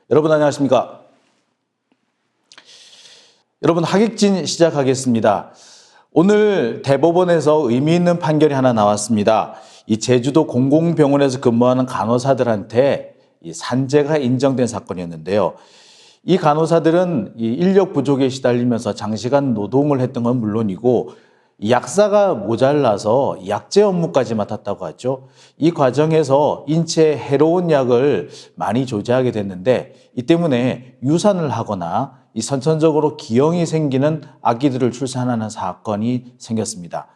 여러분 안녕하십니까? 여러분 하객진 시작하겠습니다. 오늘 대법원에서 의미 있는 판결이 하나 나왔습니다. 이 제주도 공공병원에서 근무하는 간호사들한테 이 산재가 인정된 사건이었는데요. 이 간호사들은 이 인력 부족에 시달리면서 장시간 노동을 했던 건 물론이고 약사가 모자라서 약제 업무까지 맡았다고 하죠. 이 과정에서 인체에 해로운 약을 많이 조제하게 됐는데 이 때문에 유산을 하거나 이 선천적으로 기형이 생기는 아기들을 출산하는 사건이 생겼습니다.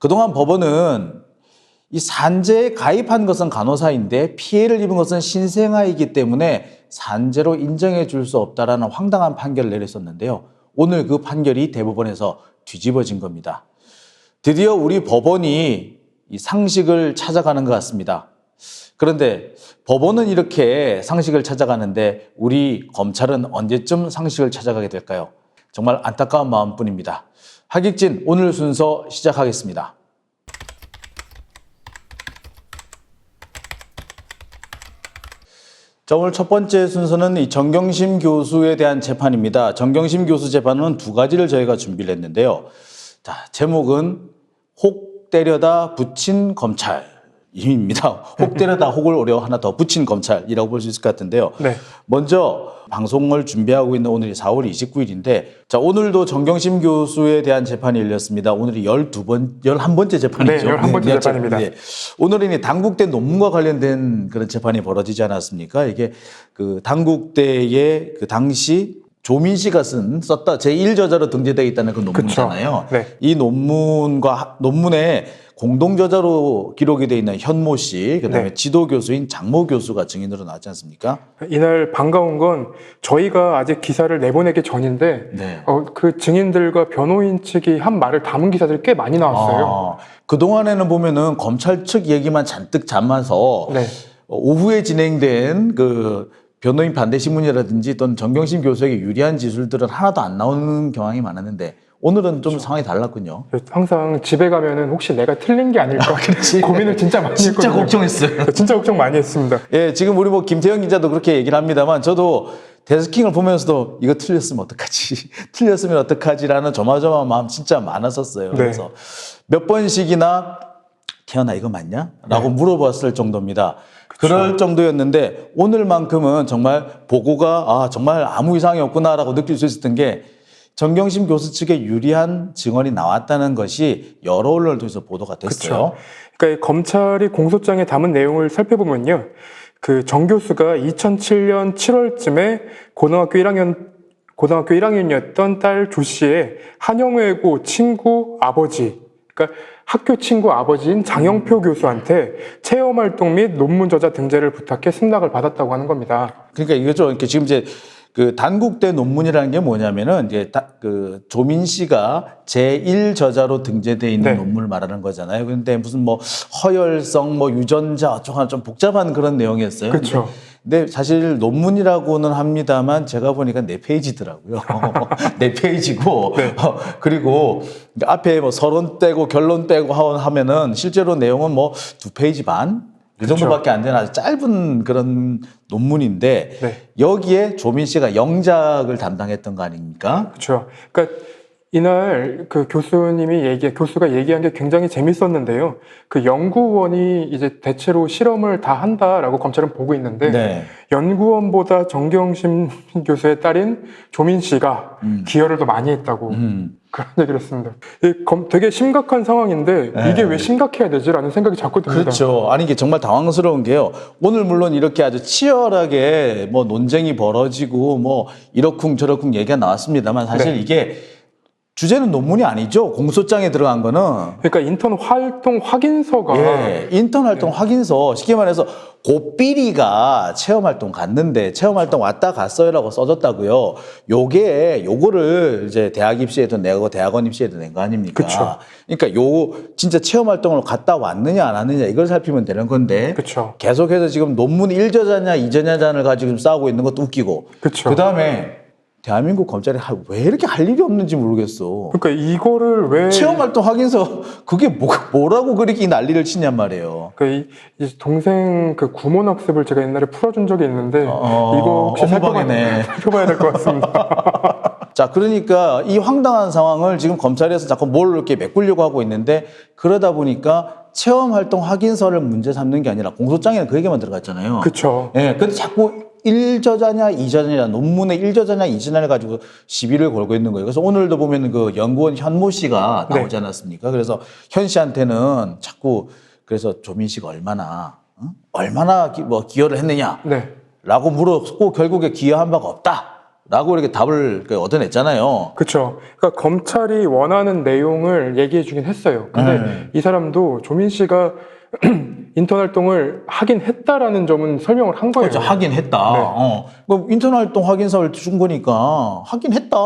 그동안 법원은 이 산재에 가입한 것은 간호사인데 피해를 입은 것은 신생아이기 때문에 산재로 인정해 줄 수 없다라는 황당한 판결을 내렸었는데요. 오늘 그 판결이 대법원에서 뒤집어진 겁니다. 드디어 우리 법원이 이 상식을 찾아가는 것 같습니다. 그런데 법원은 이렇게 상식을 찾아가는데 우리 검찰은 언제쯤 상식을 찾아가게 될까요? 정말 안타까운 마음뿐입니다. 하객진 오늘 순서 시작하겠습니다. 자, 오늘 첫 번째 순서는 이 정경심 교수에 대한 재판입니다. 정경심 교수 재판은 두 가지를 저희가 준비를 했는데요. 자, 제목은 혹 때려다 붙인 검찰입니다. 혹 때려다 혹을 오려 하나 더 붙인 검찰이라고 볼 수 있을 것 같은데요. 네. 먼저 방송을 준비하고 있는 오늘이 4월 29일인데 자, 오늘도 정경심 교수에 대한 재판이 열렸습니다. 오늘이 11번째 재판이죠. 네, 11번째 재판입니다. 네. 오늘은 당국대 논문과 관련된 그런 재판이 벌어지지 않았습니까? 이게 그 당국대의 그 당시 조민 씨가 썼다 제1저자로 등재되어 있다는 그 논문이잖아요. 네. 이 논문에 공동저자로 기록이 되어 있는 현모 씨, 그다음에 네. 지도 교수인 장모 교수가 증인으로 나왔지 않습니까? 이날 반가운 건 저희가 아직 기사를 내보내기 전인데 네. 그 증인들과 변호인 측이 한 말을 담은 기사들이 꽤 많이 나왔어요. 그동안에는 보면은 검찰 측 얘기만 잔뜩 담아서 네. 오후에 진행된 그 변호인 반대 신문이라든지 또는 정경심 교수에게 유리한 지술들은 하나도 안 나오는 경향이 많았는데 오늘은 좀 상황이 달랐군요. 항상 집에 가면은 혹시 내가 틀린 게 아닐까 고민을 진짜 많이 했거든요. 진짜 걱정했어요. 진짜 걱정 많이 했습니다. 예, 지금 우리 김태형 기자도 그렇게 얘기를 합니다만 저도 데스킹을 보면서도 이거 틀렸으면 어떡하지? 틀렸으면 어떡하지라는 조마조마한 마음 진짜 많았었어요. 네. 그래서 몇 번씩이나 태연아 이거 맞냐? 라고 물어봤을 정도입니다. 그럴 정도였는데 오늘만큼은 정말 보고가 정말 아무 이상이 없구나라고 느낄 수 있었던 게 정경심 교수 측에 유리한 증언이 나왔다는 것이 여러 언론을 통해서 보도가 됐어요. 그렇죠. 그러니까 검찰이 공소장에 담은 내용을 살펴보면요. 그 정 교수가 2007년 7월쯤에 고등학교 1학년이었던 딸 조 씨의 한영외고 친구 아버지, 그러니까 학교 친구 아버지인 장영표 교수한테 체험활동 및 논문 저자 등재를 부탁해 승낙을 받았다고 하는 겁니다. 그러니까 이거죠. 이렇게 지금 이제 그 단국대 논문이라는 게 뭐냐면은 이제 그 조민 씨가 제1저자로 등재되어 있는 네. 논문을 말하는 거잖아요. 그런데 무슨 뭐 허혈성, 뭐 유전자 어쩌고 좀 복잡한 그런 내용이었어요. 그렇죠. 근데 사실 논문이라고는 합니다만 제가 보니까 4페이지더라고요. 4페이지고 네. 그리고 앞에 뭐 서론 떼고 결론 빼고 하면은 실제로 내용은 뭐 2페이지 반? 그 정도밖에 안 되는 아주 짧은 그런 논문인데 네. 여기에 조민 씨가 영작을 담당했던 거 아닙니까? 그렇죠. 그러니까 이날 그 교수가 얘기한 게 굉장히 재밌었는데요. 그 연구원이 이제 대체로 실험을 다 한다라고 검찰은 보고 있는데 네. 연구원보다 정경심 교수의 딸인 조민 씨가 기여를 더 많이 했다고 그런 얘기를 했습니다. 되게 심각한 상황인데 네. 이게 왜 심각해야 되지라는 생각이 자꾸 듭니다. 그렇죠. 아니 이게 정말 당황스러운 게요. 오늘 물론 이렇게 아주 치열하게 뭐 논쟁이 벌어지고 뭐 이러쿵 저러쿵 얘기가 나왔습니다만 사실 네. 이게 주제는 논문이 아니죠. 공소장에 들어간 거는. 그러니까 인턴 활동 확인서가 인턴 활동 확인서 쉽게 말해서 고삐리가 체험 활동 갔는데 체험 활동 왔다 갔어요라고 써졌다고요. 요거를 이제 대학 입시에도 내고 대학원 입시에도 낸 거 아닙니까? 그쵸. 그러니까 진짜 체험 활동을 갔다 왔느냐 안 왔느냐 이걸 살피면 되는 건데 그쵸. 계속해서 지금 논문 1저자냐 2저자냐를 가지고 지금 싸우고 있는 것도 웃기고 그쵸. 그다음에 대한민국 검찰이 왜 이렇게 할 일이 없는지 모르겠어. 그러니까 이거를 왜 체험활동 확인서 그게 뭐라고 그렇게 난리를 치냔 말이에요. 그러니까 이 동생 그 구몬학습을 제가 옛날에 풀어준 적이 있는데 이거 혹시 업무방해네. 살펴봐야 될 것 같습니다. 자, 그러니까 이 황당한 상황을 지금 검찰에서 자꾸 뭘 이렇게 메꾸려고 하고 있는데 그러다 보니까 체험활동 확인서를 문제 삼는 게 아니라 공소장에는 그 얘기만 들어갔잖아요. 그렇죠. 예, 근데 자꾸 1저자냐 2저자냐 논문의 1저자냐 2저자냐 가지고 시비를 걸고 있는 거예요. 그래서 오늘도 보면 그 연구원 현모 씨가 나오지 않았습니까? 그래서 현 씨한테는 자꾸 그래서 조민 씨가 얼마나 기여를 했느냐 네. 라고 물었고 결국에 기여한 바가 없다 라고 이렇게 답을 얻어냈잖아요. 그렇죠. 그러니까 검찰이 원하는 내용을 얘기해 주긴 했어요. 근데 이 사람도 조민 씨가 인턴 활동을 하긴 했다라는 점은 설명을 한 거예요. 그렇죠. 하긴 했다. 네. 인턴 활동 확인서를 준 거니까 하긴 했다.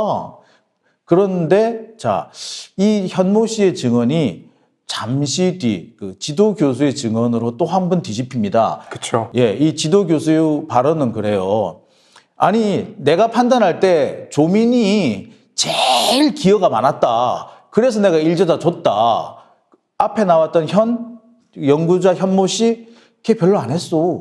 그런데 자, 이 현모 씨의 증언이 잠시 뒤 그 지도 교수의 증언으로 또 한 번 뒤집힙니다. 그렇죠. 예, 이 지도 교수의 발언은 그래요. 아니, 내가 판단할 때 조민이 제일 기여가 많았다. 그래서 내가 일저자 줬다. 앞에 나왔던 연구자 현모 씨, 걔 별로 안 했어.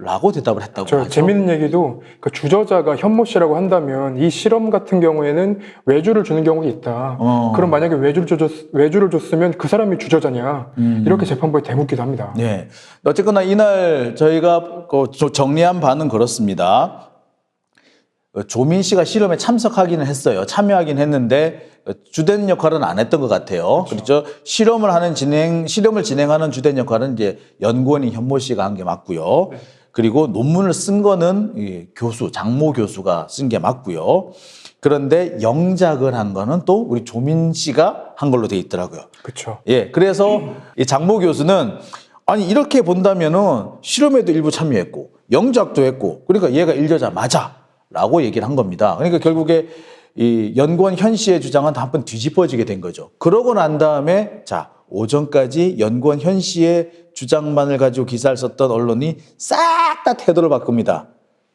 라고 대답을 했다고 하죠. 재밌는 얘기도 그 주저자가 현모 씨라고 한다면 이 실험 같은 경우에는 외주를 주는 경우가 있다. 그럼 만약에 외주를 줬으면 그 사람이 주저자냐. 이렇게 재판부에 대묻기도 합니다. 네. 어쨌거나 이날 저희가 정리한 바는 그렇습니다. 조민 씨가 실험에 참석하기는 했어요. 참여하긴 했는데 주된 역할은 안 했던 것 같아요. 그렇죠. 실험을 진행하는 주된 역할은 이제 연구원인 현모 씨가 한 게 맞고요. 네. 그리고 논문을 쓴 거는 이 장모 교수가 쓴 게 맞고요. 그런데 영작을 한 거는 또 우리 조민 씨가 한 걸로 돼 있더라고요. 그렇죠. 예, 그래서 이 장모 교수는 아니 이렇게 본다면은 실험에도 일부 참여했고 영작도 했고 그러니까 얘가 일저자 맞아라고 얘기를 한 겁니다. 그러니까 결국에 이 연구원 현 씨의 주장은 다 한번 뒤집어지게 된 거죠. 그러고 난 다음에 자 오전까지 연구원 현 씨의 주장만을 가지고 기사를 썼던 언론이 싹 다 태도를 바꿉니다.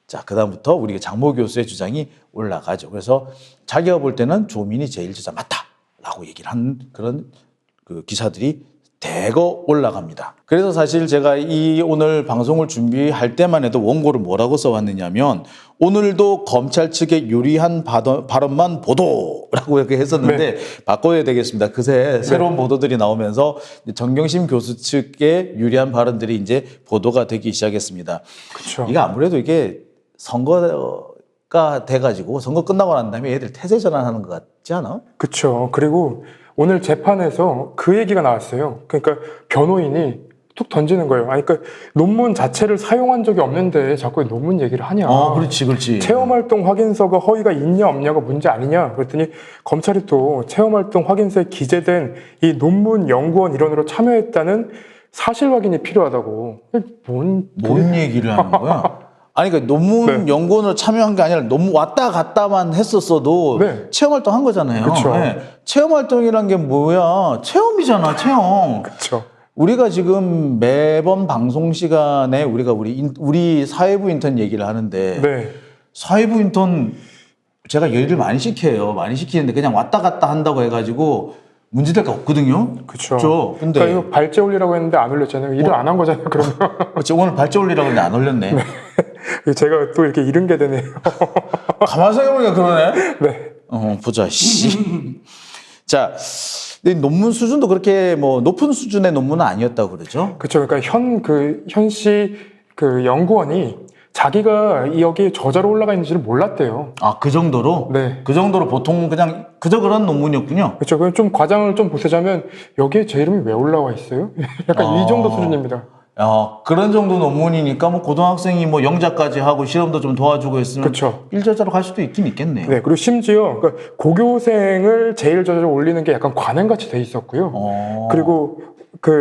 자, 그다음부터 우리 장모 교수의 주장이 올라가죠. 그래서 자기가 볼 때는 조민이 제1저자 맞다라고 얘기를 한 그런 그 기사들이 대거 올라갑니다. 그래서 사실 제가 이 오늘 방송을 준비할 때만 해도 원고를 뭐라고 써왔느냐면 오늘도 검찰 측의 유리한 발언만 보도라고 이렇게 했었는데 바꿔야 되겠습니다. 그새 새로운 보도들이 나오면서 정경심 교수 측의 유리한 발언들이 이제 보도가 되기 시작했습니다. 그렇죠. 이게 아무래도 이게 선거가 돼가지고 선거 끝나고 난 다음에 얘들 태세 전환하는 것 같지 않아? 그렇죠. 그리고 오늘 재판에서 그 얘기가 나왔어요. 그러니까 변호인이 툭 던지는 거예요. 아니, 그러니까 논문 자체를 사용한 적이 없는데 자꾸 논문 얘기를 하냐. 그렇지. 체험활동 확인서가 허위가 있냐 없냐가 문제 아니냐. 그랬더니 검찰이 또 체험활동 확인서에 기재된 이 논문 연구원 일원으로 참여했다는 사실 확인이 필요하다고. 뭔 얘기를 하는 거야? 아니, 그러니까 논문 연구원으로 참여한 게 아니라 논문 왔다 갔다만 했었어도 체험활동 한 거잖아요. 그쵸. 네. 체험활동이란 게 뭐야? 체험이잖아, 체험. 그렇죠. 우리가 지금 매번 방송 시간에 우리 사회부 인턴 얘기를 하는데 사회부 인턴 제가 얘기를 많이 시켜요. 많이 시키는데 그냥 왔다 갔다 한다고 해가지고 문제될 거 없거든요. 그렇죠. 근데 그러니까 이거 발제 올리라고 했는데 안 올렸잖아요. 일을 안 한 거잖아요. 그러면. 오늘 발제 올리라고 했는데 안 올렸네. 제가 또 이렇게 잃은 게 되네요. 가만 생각해보니까 그러네. 네. 보자. 자, 논문 수준도 그렇게 뭐 높은 수준의 논문은 아니었다고 그러죠? 그렇죠. 그러니까 현 씨 그 연구원이 자기가 여기에 저자로 올라가 있는지를 몰랐대요. 아, 그 정도로? 네. 그 정도로 보통 그냥 그저 그런 논문이었군요. 그렇죠. 그럼 좀 과장을 좀 보태자면 여기에 제 이름이 왜 올라와 있어요? 약간 이 정도 수준입니다. 그런 정도 논문이니까 뭐 고등학생이 뭐 영작까지 하고 실험도 좀 도와주고 했으면 그렇죠. 일저자로 갈 수도 있긴 있겠네요. 네, 그리고 심지어 그러니까 고교생을 제1저자로 올리는 게 약간 관행같이 돼 있었고요. 그리고 그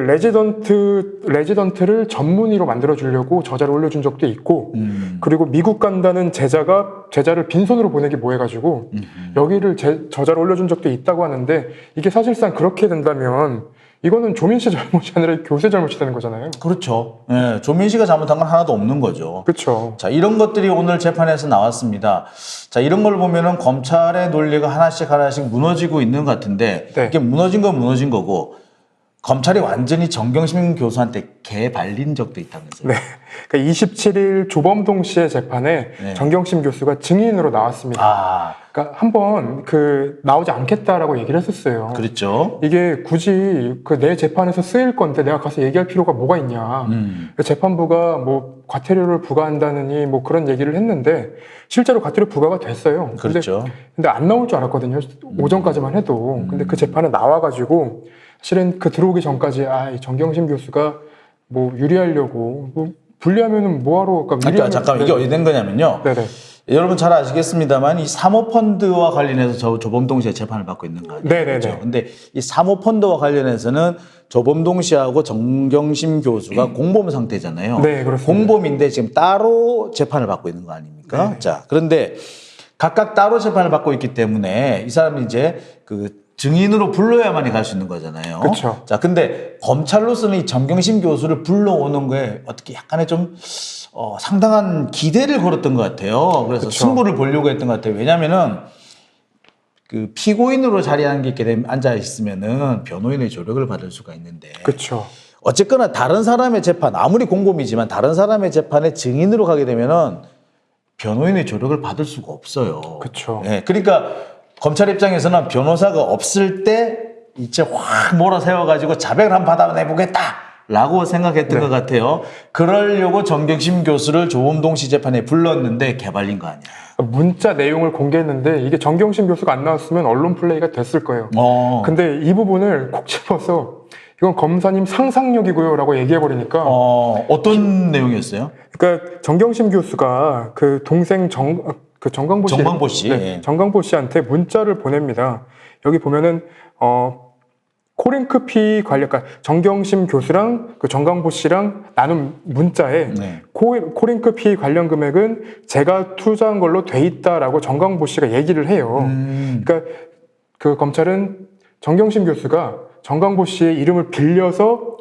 레지던트를 전문의로 만들어 주려고 저자를 올려준 적도 있고, 그리고 미국 간다는 제자를 빈손으로 보내기 뭐해가지고 여기를 저자로 올려준 적도 있다고 하는데 이게 사실상 그렇게 된다면 이거는 조민 씨 잘못이 아니라 교수의 잘못이 되는 거잖아요. 그렇죠. 예, 조민 씨가 잘못한 건 하나도 없는 거죠. 그렇죠. 자, 이런 것들이 오늘 재판에서 나왔습니다. 자, 이런 걸 보면은 검찰의 논리가 하나씩 하나씩 무너지고 있는 것 같은데, 네. 이게 무너진 건 무너진 거고, 검찰이 완전히 정경심 교수한테 개 발린 적도 있다면서요. 네. 그러니까 27일 조범동 씨의 재판에 네. 정경심 교수가 증인으로 나왔습니다. 아, 그러니까 한번 나오지 않겠다라고 얘기를 했었어요. 그렇죠. 이게 굳이 내 재판에서 쓰일 건데 내가 가서 얘기할 필요가 뭐가 있냐. 재판부가 뭐 과태료를 부과한다느니 뭐 그런 얘기를 했는데 실제로 과태료 부과가 됐어요. 그렇죠. 근데 안 나올 줄 알았거든요. 오전까지만 해도. 근데 그 재판에 나와가지고 실은 들어오기 전까지 이 정경심 교수가 뭐 유리하려고 뭐 불리하면은 뭐하러 그러니까 잠깐 이게 어디 된 거냐면요. 네네. 여러분 잘 아시겠습니다만 이 사모펀드와 관련해서 조범동 씨가 재판을 받고 있는 거 아니에요? 네네네. 그렇죠? 근데 이 사모펀드와 관련해서는 조범동 씨하고 정경심 교수가 공범 상태잖아요. 네, 그렇습니다. 공범인데 지금 따로 재판을 받고 있는 거 아닙니까? 네. 자, 그런데 각각 따로 재판을 받고 있기 때문에 이 사람이 이제 증인으로 불러야만이 갈 수 있는 거잖아요. 그렇죠. 자, 근데 검찰로서는 이 정경심 교수를 불러오는 거에 어떻게 약간의 좀 상당한 기대를 걸었던 것 같아요. 그래서 그쵸. 승부를 보려고 했던 것 같아요. 왜냐면은 피고인으로 자리에 앉아 있으면은 변호인의 조력을 받을 수가 있는데. 그렇죠. 어쨌거나 다른 사람의 재판, 아무리 공범이지만 다른 사람의 재판에 증인으로 가게 되면은 변호인의 조력을 받을 수가 없어요. 그쵸. 예, 그러니까 검찰 입장에서는 변호사가 없을 때 이제 확 몰아세워가지고 자백을 한번 받아내보겠다라고 생각했던 네. 것 같아요. 그러려고 정경심 교수를 조범동 씨 재판에 불렀는데 개발린 거 아니야. 문자 내용을 공개했는데 이게 정경심 교수가 안 나왔으면 언론 플레이가 됐을 거예요. 근데 이 부분을 콕 집어서 이건 검사님 상상력이고요라고 얘기해버리니까 어떤 내용이었어요? 그러니까 정경심 교수가 동생 정광보 씨, 정광보 씨. 네, 예. 정광보 씨한테 문자를 보냅니다. 여기 보면은 코링크피 관련, 그러니까 정경심 교수랑 정광보 씨랑 나눈 문자에 네. 코링크피 관련 금액은 제가 투자한 걸로 돼 있다라고 정광보 씨가 얘기를 해요. 그러니까 검찰은 정경심 교수가 정광보 씨의 이름을 빌려서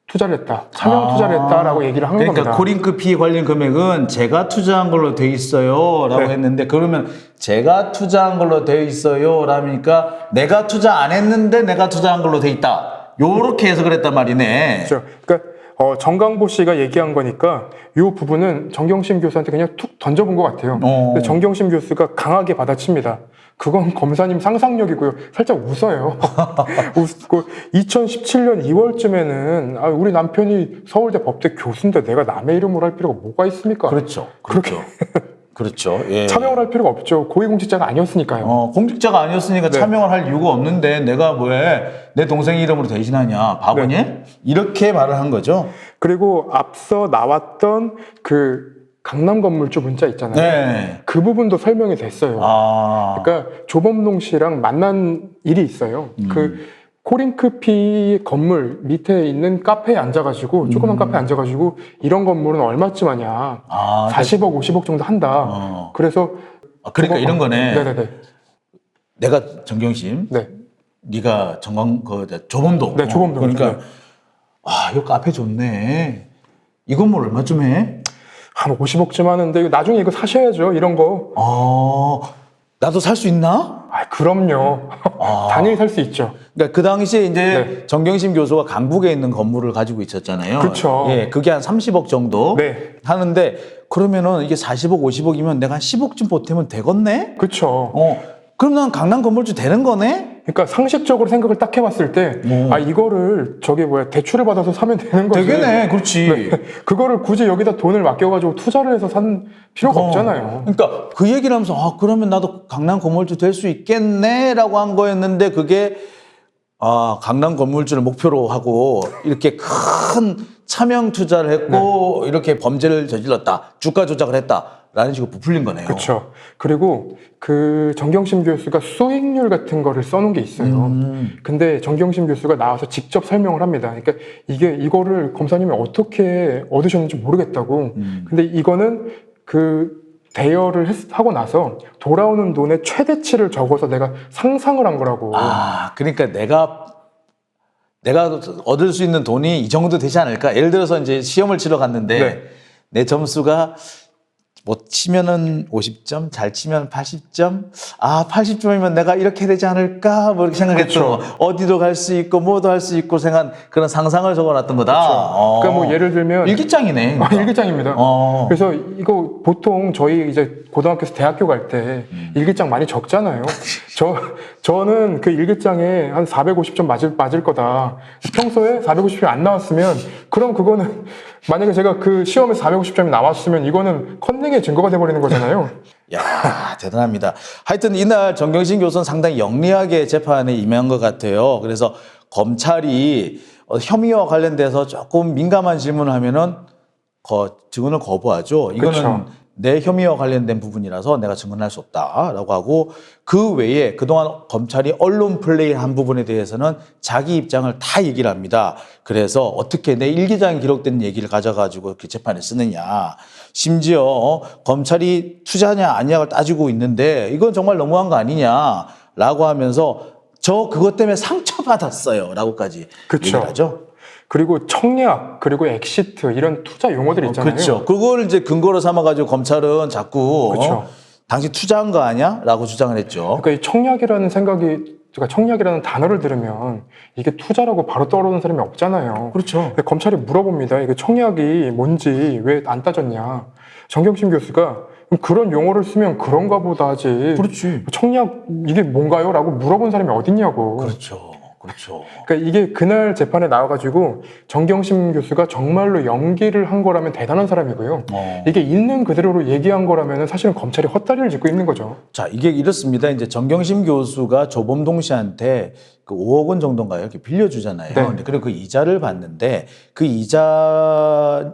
투자를 했다. 차명 투자를 했다라고 얘기를 한 그러니까 겁니다. 코링크 피 관련 금액은 제가 투자한 걸로 돼 있어요 라고 네. 했는데 그러면 제가 투자한 걸로 돼 있어요 라니까 내가 투자 안 했는데 내가 투자한 걸로 돼 있다 요렇게 해석을 했단 말이네. 그렇죠. 그러니까 정광보 씨가 얘기한 거니까 이 부분은 정경심 교수한테 그냥 툭 던져본 것 같아요. 근데 정경심 교수가 강하게 받아칩니다. 그건 검사님 상상력이고요. 살짝 웃어요. 웃고 2017년 2월쯤에는 우리 남편이 서울대 법대 교수인데 내가 남의 이름으로 할 필요가 뭐가 있습니까? 그렇죠. 그렇죠. 그렇죠. 예. 차명을 할 필요가 없죠. 고위공직자가 아니었으니까요. 공직자가 아니었으니까 네. 차명을 할 이유가 없는데 내가 왜 내 동생 이름으로 대신하냐 바보니? 네. 이렇게 말을 한 거죠. 그리고 앞서 나왔던 강남 건물주 문자 있잖아요. 네. 그 부분도 설명이 됐어요. 그러니까 조범동 씨랑 만난 일이 있어요. 코링크피 건물 밑에 있는 카페에 앉아가지고 조그만 카페에 앉아가지고 이런 건물은 얼마쯤 하냐? 40억, 50억 정도 한다. 그래서 그러니까 이런 거네. 네네네. 내가 정경심, 네. 네가 조범동. 네, 조범동. 그러니까 이 카페 좋네. 이 건물 얼마쯤 해? 한 50억쯤 하는데 나중에 이거 사셔야죠. 이런 거. 나도 살 수 있나? 그럼요. 당연히 살 수 있죠. 그러니까 그 당시에 이제 네. 정경심 교수가 강북에 있는 건물을 가지고 있었잖아요. 그쵸. 예, 그게 한 30억 정도 네. 하는데 그러면은 이게 40억, 50억이면 내가 한 10억쯤 보태면 되겠네? 그렇죠. 그럼 난 강남 건물주 되는 거네? 그러니까 상식적으로 생각을 딱 해봤을 때, 이거를 대출을 받아서 사면 되는 거지. 되겠네, 그렇지. 그거를 굳이 여기다 돈을 맡겨가지고 투자를 해서 산 필요가 없잖아요. 그러니까 그 얘기를 하면서 그러면 나도 강남 건물주 될 수 있겠네라고 한 거였는데 그게 강남 건물주를 목표로 하고 이렇게 큰 차명 투자를 했고 이렇게 범죄를 저질렀다, 주가 조작을 했다라는 식으로 부풀린 거네요. 그렇죠. 그리고 정경심 교수가 수익률 같은 거를 써놓은 게 있어요. 근데 정경심 교수가 나와서 직접 설명을 합니다. 그러니까 이거를 검사님이 어떻게 얻으셨는지 모르겠다고. 근데 이거는 대여를 하고 나서 돌아오는 돈의 최대치를 적어서 내가 상상을 한 거라고. 그러니까 내가 내가 얻을 수 있는 돈이 이 정도 되지 않을까? 예를 들어서 이제 시험을 치러 갔는데 네. 내 점수가 못 치면은 50점, 잘 치면 80점. 아, 80점이면 내가 이렇게 되지 않을까? 뭐 이렇게 생각했죠. 그렇죠. 어디도 갈 수 있고 뭐도 할 수 있고 생각한 그런 상상을 적어놨던 거다. 그러니까 뭐 예를 들면 일기장이네. 그러니까. 일기장입니다. 그래서 이거 보통 저희 이제 고등학교에서 대학교 갈 때 일기장 많이 적잖아요. 저는 그 일기장에 한 450점 맞을 거다. 평소에 450점 안 나왔으면 그럼 그거는 만약에 제가 그 시험에 450점이 나왔으면 이거는 컨닝의 증거가 돼버리는 거잖아요. 야, 대단합니다. 하여튼 이날 정경심 교수는 상당히 영리하게 재판에 임한 것 같아요. 그래서 검찰이 혐의와 관련돼서 조금 민감한 질문을 하면은 증언을 거부하죠. 이거는 그쵸. 내 혐의와 관련된 부분이라서 내가 증언할 수 없다라고 하고 그 외에 그동안 검찰이 언론 플레이한 부분에 대해서는 자기 입장을 다 얘기를 합니다. 그래서 어떻게 내 일기장에 기록된 얘기를 가져가지고 그 재판에 쓰느냐. 심지어 검찰이 투자냐 아니냐를 따지고 있는데 이건 정말 너무한 거 아니냐라고 하면서 저 그것 때문에 상처받았어요 라고까지 그쵸. 얘기를 하죠. 그리고 청약, 그리고 엑시트 이런 투자 용어들 있잖아요. 그렇죠. 그걸 이제 근거로 삼아가지고 검찰은 자꾸 그쵸. 당신 투자한 거 아니야? 라고 주장을 했죠. 그러니까 이 청약이라는 그러니까 청약이라는 단어를 들으면 이게 투자라고 바로 떠오르는 사람이 없잖아요. 그렇죠. 근데 검찰이 물어봅니다. 이게 청약이 뭔지 왜 안 따졌냐. 정경심 교수가 그런 용어를 쓰면 그런가 보다 하지. 그렇지. 청약 이게 뭔가요? 라고 물어본 사람이 어딨냐고. 그렇죠. 그렇죠. 그러니까 이게 그날 재판에 나와가지고 정경심 교수가 정말로 연기를 한 거라면 대단한 사람이고요. 이게 있는 그대로로 얘기한 거라면 사실은 검찰이 헛다리를 짚고 있는 거죠. 자, 이게 이렇습니다. 이제 정경심 교수가 조범동 씨한테 그 5억 원 정도인가요? 이렇게 빌려주잖아요. 네. 그리고 그 이자를 받는데 그 이자를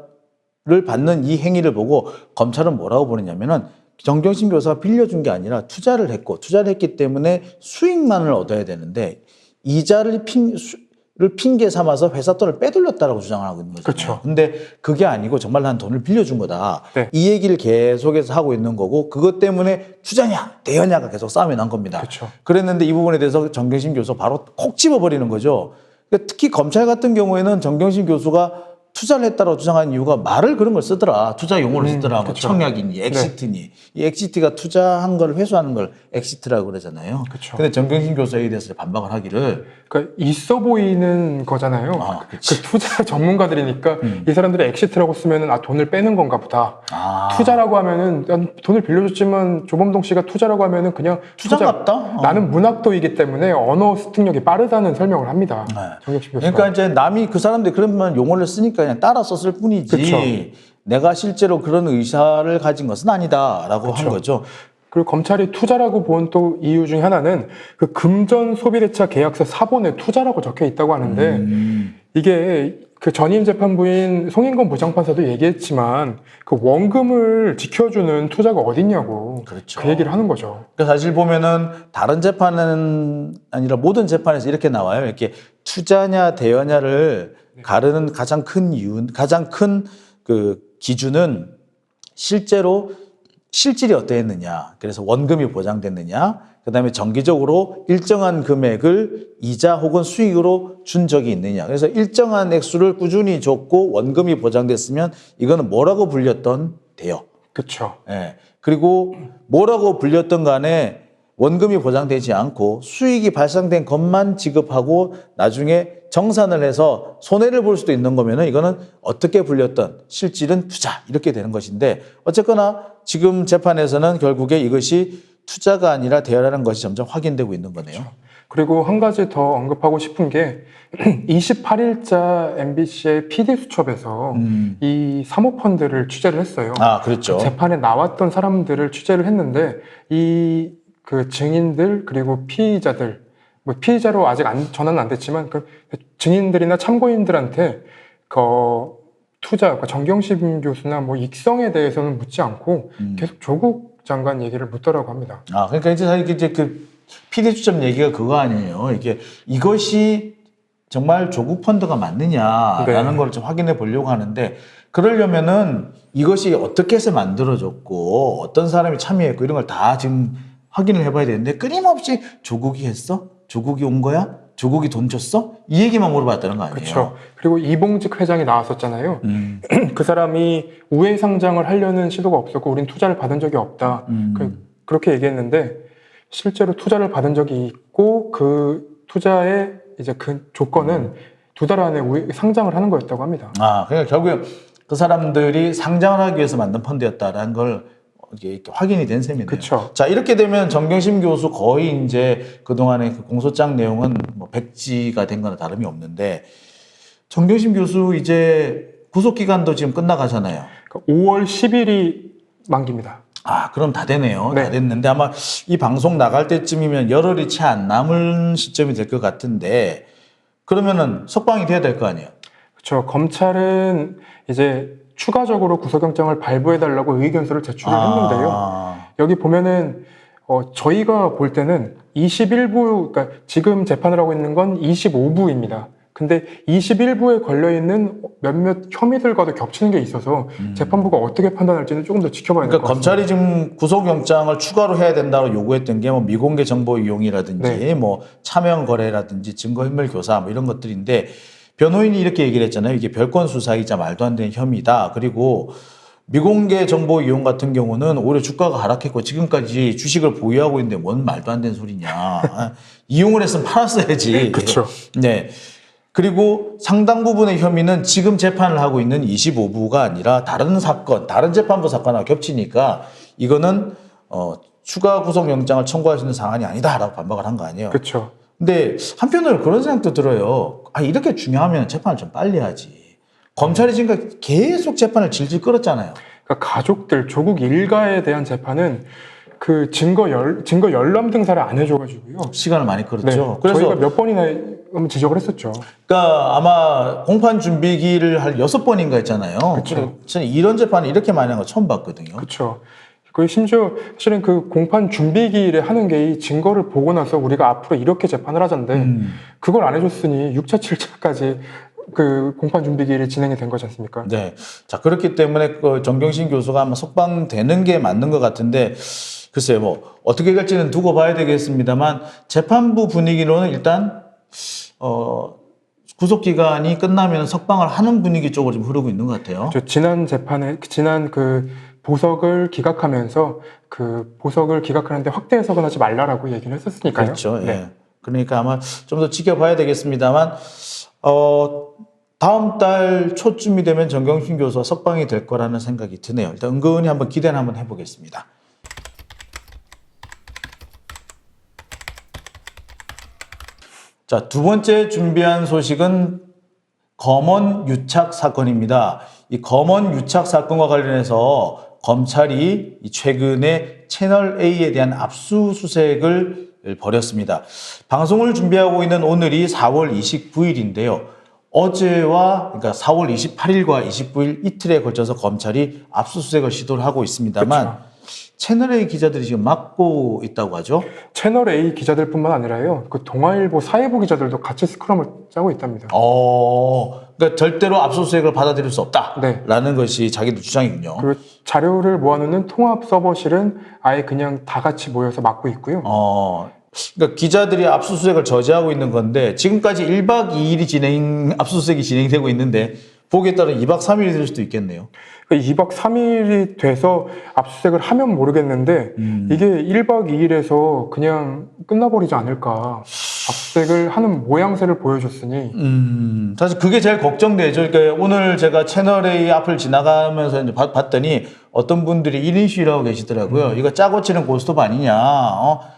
받는 이 행위를 보고 검찰은 뭐라고 보느냐면은 정경심 교수가 빌려준 게 아니라 투자를 했기 때문에 수익만을 얻어야 되는데 이자를 핑계 삼아서 회사 돈을 빼돌렸다라고 주장을 하고 있는 거죠. 그렇죠. 근데 그게 아니고 정말 난 돈을 빌려준 거다. 네. 이 얘기를 계속해서 하고 있는 거고 그것 때문에 투자냐 대여냐가 계속 싸움이 난 겁니다. 그렇죠. 그랬는데 이 부분에 대해서 정경심 교수 바로 콕 집어버리는 거죠. 그러니까 특히 검찰 같은 경우에는 정경심 교수가 투자를 했다고 주장한 이유가 말을 그런 걸 쓰더라. 투자 용어를 쓰더라. 뭐 그쵸. 청약이니 엑시트니. 이 엑시트가 투자한 걸 회수하는 걸 엑시트라고 그러잖아요. 그쵸. 근데 정경심 교수에 대해서 반박을 하기를 그러니까 있어 보이는 거잖아요. 아, 그치. 그 투자 전문가들이니까 이 사람들이 엑시트라고 쓰면은 돈을 빼는 건가 보다. 투자라고 하면은 난 돈을 빌려줬지만 조범동 씨가 투자라고 하면은 그냥 투자 같다? 나는 문학도이기 때문에 언어 습득력이 빠르다는 설명을 합니다. 정경심 교수가. 그러니까 이제 남이 그 사람들이 그런 용어를 쓰니까 그냥 따라 썼을 뿐이지 그쵸. 내가 실제로 그런 의사를 가진 것은 아니다라고 한 거죠. 그리고 검찰이 투자라고 본 또 이유 중에 하나는 그 금전 소비대차 계약서 사본에 투자라고 적혀 있다고 하는데 이게 그 전임 재판부인 송인건 부장판사도 얘기했지만 그 원금을 지켜주는 투자가 어딨냐고 그렇죠. 그 얘기를 하는 거죠. 그러니까 사실 보면은 다른 재판은 아니라 모든 재판에서 이렇게 나와요. 이렇게 투자냐 대여냐를 가르는 가장 큰 이유, 가장 큰 그 기준은 실제로 실질이 어떠했느냐. 그래서 원금이 보장됐느냐. 그다음에 정기적으로 일정한 금액을 이자 혹은 수익으로 준 적이 있느냐. 그래서 일정한 액수를 꾸준히 줬고 원금이 보장됐으면 이거는 뭐라고 불렸던 돼요. 그렇죠. 예. 그리고 뭐라고 불렸던 간에 원금이 보장되지 않고 수익이 발생된 것만 지급하고 나중에 정산을 해서 손해를 볼 수도 있는 거면은 이거는 어떻게 불렸던 실질은 투자 이렇게 되는 것인데 어쨌거나 지금 재판에서는 결국에 이것이 투자가 아니라 대여라는 것이 점점 확인되고 있는 거네요. 그리고 한 가지 더 언급하고 싶은 게 28일자 MBC의 PD수첩에서 이 사모펀드를 취재를 했어요. 아, 그렇죠. 재판에 나왔던 사람들을 취재를 했는데 이 그 증인들 그리고 피의자들 뭐 피의자로 아직 전환은 안 됐지만 그 증인들이나 참고인들한테 그 투자 그러니까 정경심 교수나 뭐 익성에 대해서는 묻지 않고 계속 조국 장관 얘기를 묻더라고 합니다. 아, 그러니까 이제 사실 이제 그 PD 추점 얘기가 그거 아니에요. 이것이 정말 조국 펀드가 맞느냐라는 네. 걸 좀 확인해 보려고 하는데 그러려면은 이것이 어떻게 해서 만들어졌고 어떤 사람이 참여했고 이런 걸 다 지금 확인을 해봐야 되는데 끊임없이 조국이 했어? 조국이 온 거야? 조국이 돈 줬어? 이 얘기만 물어봤다는 거 아니에요? 그렇죠. 그리고 이봉직 회장이 나왔었잖아요. 그 사람이 우회 상장을 하려는 시도가 없었고 우린 투자를 받은 적이 없다. 그렇게 얘기했는데 실제로 투자를 받은 적이 있고 그 투자의 이제 그 조건은 2달 안에 상장을 하는 거였다고 합니다. 아, 그러니까 결국에 그 사람들이 상장을 하기 위해서 만든 펀드였다라는 걸 이렇게 확인이 된 셈이네요. 그쵸. 자, 이렇게 되면 정경심 교수 거의 이제 그동안의 그 공소장 내용은 뭐 백지가 된 거나 다름이 없는데 정경심 교수 이제 구속 기간도 지금 끝나가잖아요. 그러니까 5월 10일이 만기입니다. 아, 그럼 다 되네요. 네. 다 됐는데 아마 이 방송 나갈 때쯤이면 열흘이 채 안 남은 시점이 될 것 같은데 그러면은 석방이 돼야 될 거 아니에요. 그렇죠. 검찰은 이제 추가적으로 구속영장을 발부해달라고 의견서를 제출을 했는데요. 여기 보면은 저희가 볼 때는 21부, 그러니까 지금 재판을 하고 있는 건 25부입니다. 근데 21부에 걸려있는 몇몇 혐의들과도 겹치는 게 있어서 재판부가 어떻게 판단할지는 조금 더 지켜봐야 될 것 그러니까 같습니다. 검찰이 지금 구속영장을 추가로 해야 된다고 요구했던 게 뭐 미공개 정보 이용이라든지 네. 뭐 차명 거래라든지 증거인멸 교사 뭐 이런 것들인데 변호인이 이렇게 얘기를 했잖아요. 이게 별건 수사이자 말도 안 되는 혐의다. 그리고 미공개 정보 이용 같은 경우는 오히려 주가가 하락했고 지금까지 주식을 보유하고 있는데 뭔 말도 안 되는 소리냐. 이용을 했으면 팔았어야지. 그렇죠. 네. 그리고 상당 부분의 혐의는 지금 재판을 하고 있는 25부가 아니라 다른 사건, 다른 재판부 사건하고 겹치니까 이거는 추가 구속영장을 청구할 수 있는 상황이 아니다라고 반박을 한 거 아니에요. 그렇죠. 근데 한편으로 그런 생각도 들어요. 아, 이렇게 중요하면 재판을 좀 빨리 하지. 검찰이 지금까지 계속 재판을 질질 끌었잖아요. 그러니까 가족들, 조국 일가에 대한 재판은 그 증거 열람 등사를 안 해줘가지고요. 시간을 많이 끌었죠. 네, 그래서 저희가 몇 번이나 지적을 했었죠. 그러니까 아마 공판 준비기를 할 6번인가 했잖아요. 그쵸. 저는 이런 재판을 이렇게 많이 한 거 처음 봤거든요. 그렇죠. 그 심지어 사실은 그 공판 준비기일에 하는 게 이 증거를 보고 나서 우리가 앞으로 이렇게 재판을 하자는데 그걸 안 해줬으니 6차, 7차까지 그 공판 준비기일이 진행이 된 거지 않습니까? 네. 자, 그렇기 때문에 그 정경심 교수가 아마 석방되는 게 맞는 것 같은데 글쎄요, 뭐 어떻게 될지는 두고 봐야 되겠습니다만 재판부 분위기로는 일단 구속 기간이 끝나면 석방을 하는 분위기 쪽으로 좀 흐르고 있는 것 같아요. 지난 재판에 지난 그 보석을 기각하면서 그 보석을 기각하는데 확대 해석은 하지 말라라고 얘기를 했었으니까요. 그렇죠. 네. 예. 그러니까 아마 좀 더 지켜봐야 되겠습니다만 다음 달 초쯤이 되면 정경심 교수가 석방이 될 거라는 생각이 드네요. 일단 은근히 한번 기대는 한번 해보겠습니다. 자, 두 번째 준비한 소식은 검언 유착 사건입니다. 이 검언 유착 사건과 관련해서 검찰이 최근에 채널A에 대한 압수수색을 벌였습니다. 방송을 준비하고 있는 오늘이 4월 29일인데요. 어제와 그러니까 4월 28일과 29일 이틀에 걸쳐서 검찰이 압수수색을 시도를 하고 있습니다만 그렇죠. 채널A 기자들이 지금 막고 있다고 하죠. 채널A 기자들뿐만 아니라요. 그 동아일보 사회부 기자들도 같이 스크럼을 짜고 있답니다. 그러니까 절대로 압수수색을 받아들일 수 없다라는 것이 자기들 주장이군요. 그리고 자료를 모아놓는 통합 서버실은 아예 그냥 다 같이 모여서 막고 있고요. 그러니까 기자들이 압수수색을 저지하고 있는 건데 지금까지 1박 2일이 압수수색이 진행되고 있는데 보기에 따라 2박 3일이 될 수도 있겠네요. 2박 3일이 돼서 압수수색을 하면 모르겠는데 이게 1박 2일에서 그냥 끝나버리지 않을까. 압수수색을 하는 모양새를 보여줬으니 사실 그게 제일 걱정되죠. 그러니까 오늘 제가 채널A 앞을 지나가면서 이제 봤더니 어떤 분들이 1인 시위를 하고 계시더라고요. 이거 짜고 치는 고스톱 아니냐.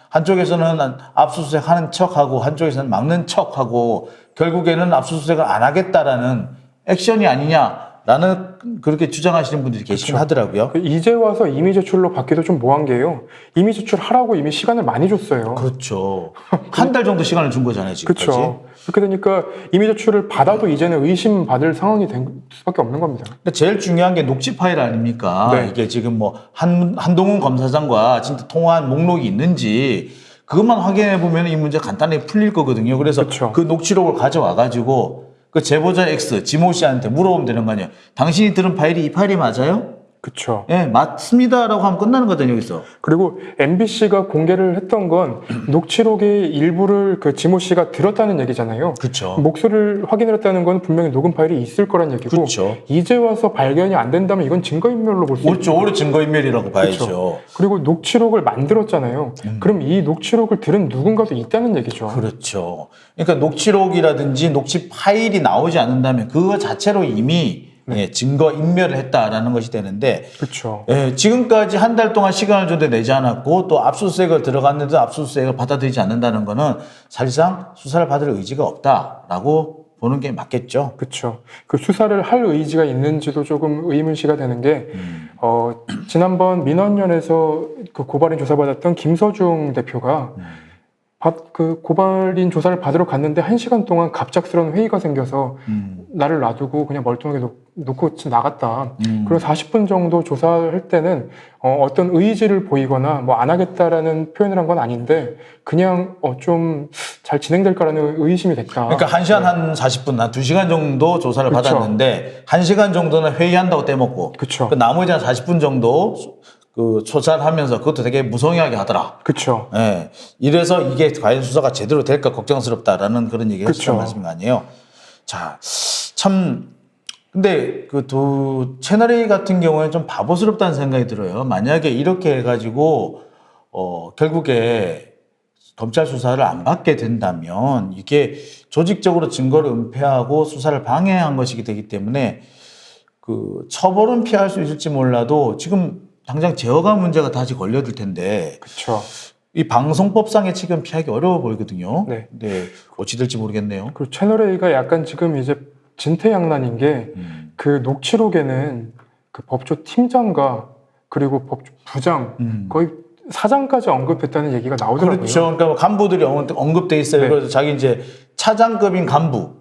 한쪽에서는 압수수색 하는 척하고 한쪽에서는 막는 척하고 결국에는 압수수색을 안 하겠다라는 액션이 아니냐라는 그렇게 주장하시는 분들이 계시긴 그렇죠. 하더라고요. 이제 와서 이미 제출로 받기도 좀 뭐한 게요. 이미 제출하라고 이미 시간을 많이 줬어요. 그렇죠. 한 달 정도 시간을 준 거잖아요, 지금까지. 그렇죠. 그렇게 되니까 이미 제출을 받아도 이제는 의심받을 상황이 된 수밖에 없는 겁니다. 근데 제일 중요한 게 녹취 파일 아닙니까? 네. 이게 지금 뭐 한동훈 검사장과 진짜 통화한 목록이 있는지 그것만 확인해 보면 이 문제 간단하게 풀릴 거거든요. 그래서 그렇죠. 그 녹취록을 가져와 가지고 그 제보자 X, 지모 씨한테 물어보면 되는 거 아니에요. 당신이 들은 파일이 이 파일이 맞아요? 그쵸. 예, 맞습니다라고 하면 끝나는 거잖아요, 여기서. 그리고 MBC가 공개를 했던 건 녹취록의 일부를 그 지모 씨가 들었다는 얘기잖아요. 그렇죠. 목소리를 확인했다는 건 분명히 녹음 파일이 있을 거란 얘기고 그렇죠. 이제 와서 발견이 안 된다면 이건 증거인멸로 볼 수 있죠. 오히려 증거인멸이라고 봐야죠. 그리고 녹취록을 만들었잖아요. 그럼 이 녹취록을 들은 누군가도 있다는 얘기죠. 그렇죠. 그러니까 녹취록이라든지 녹취 파일이 나오지 않는다면 그거 자체로 이미 예, 증거 인멸을 했다라는 것이 되는데 그렇죠. 예, 지금까지 한 달 동안 시간을 줘도 내지 않았고 또 압수수색을 들어갔는데 압수수색을 받아들이지 않는다는 것은 사실상 수사를 받을 의지가 없다라고 보는 게 맞겠죠. 그렇죠. 그 수사를 할 의지가 있는지도 조금 의문시가 되는 게 지난번 민원연에서 그 고발인 조사받았던 김서중 대표가 그 고발인 조사를 받으러 갔는데 1시간 동안 갑작스러운 회의가 생겨서 나를 놔두고 그냥 멀뚱하게 놓고 나갔다. 그리고 40분 정도 조사할 때는 어떤 의지를 보이거나 뭐 안 하겠다라는 표현을 한 건 아닌데 그냥 좀 잘 진행될까라는 의심이 됐다. 그러니까 1시간 한 40분, 한 2시간 정도 조사를 그쵸. 받았는데 1시간 정도는 회의한다고 떼먹고 그쵸. 그 나머지 한 40분 정도 그 조사를 하면서 그것도 되게 무성의하게 하더라. 그렇죠. 예. 이래서 이게 과연 수사가 제대로 될까 걱정스럽다라는 그런 얘기를 그쵸. 하셨던 말씀이 아니에요. 자, 참 근데 그 두 채널 A 같은 경우에는 좀 바보스럽다는 생각이 들어요. 만약에 이렇게 해가지고 결국에 검찰 수사를 안 받게 된다면 이게 조직적으로 증거를 은폐하고 수사를 방해한 것이기 되기 때문에 그 처벌은 피할 수 있을지 몰라도 지금 당장 제어가 문제가 다시 걸려들 텐데 그렇죠. 이 방송법상의 지금 피하기 어려워 보이거든요. 네. 근데 어찌 될지 모르겠네요. 그리고 채널 A가 약간 지금 이제 진퇴양난인 게 그 녹취록에는 그 법조 팀장과 그리고 법조 부장 거의 사장까지 언급했다는 얘기가 나오더라고요. 그렇죠. 그러니까 뭐 간부들이 언급돼 있어요. 네. 그래서 자기 이제 차장급인 간부,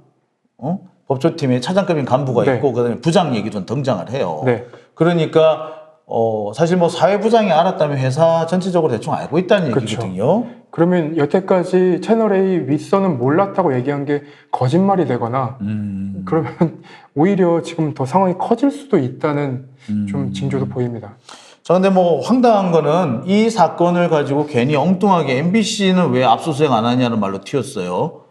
법조팀에 차장급인 간부가 네. 있고 그다음에 부장 얘기도 등장을 해요. 네. 그러니까 사실 뭐 사회부장이 알았다면 회사 전체적으로 대충 알고 있다는 그렇죠. 얘기거든요. 그러면 여태까지 채널 A 윗선은 몰랐다고 얘기한 게 거짓말이 되거나 그러면 오히려 지금 더 상황이 커질 수도 있다는 좀 징조도 보입니다. 자, 근데 뭐 황당한 거는 이 사건을 가지고 괜히 엉뚱하게 MBC는 왜 압수수색 안 하냐는 말로 튀었어요.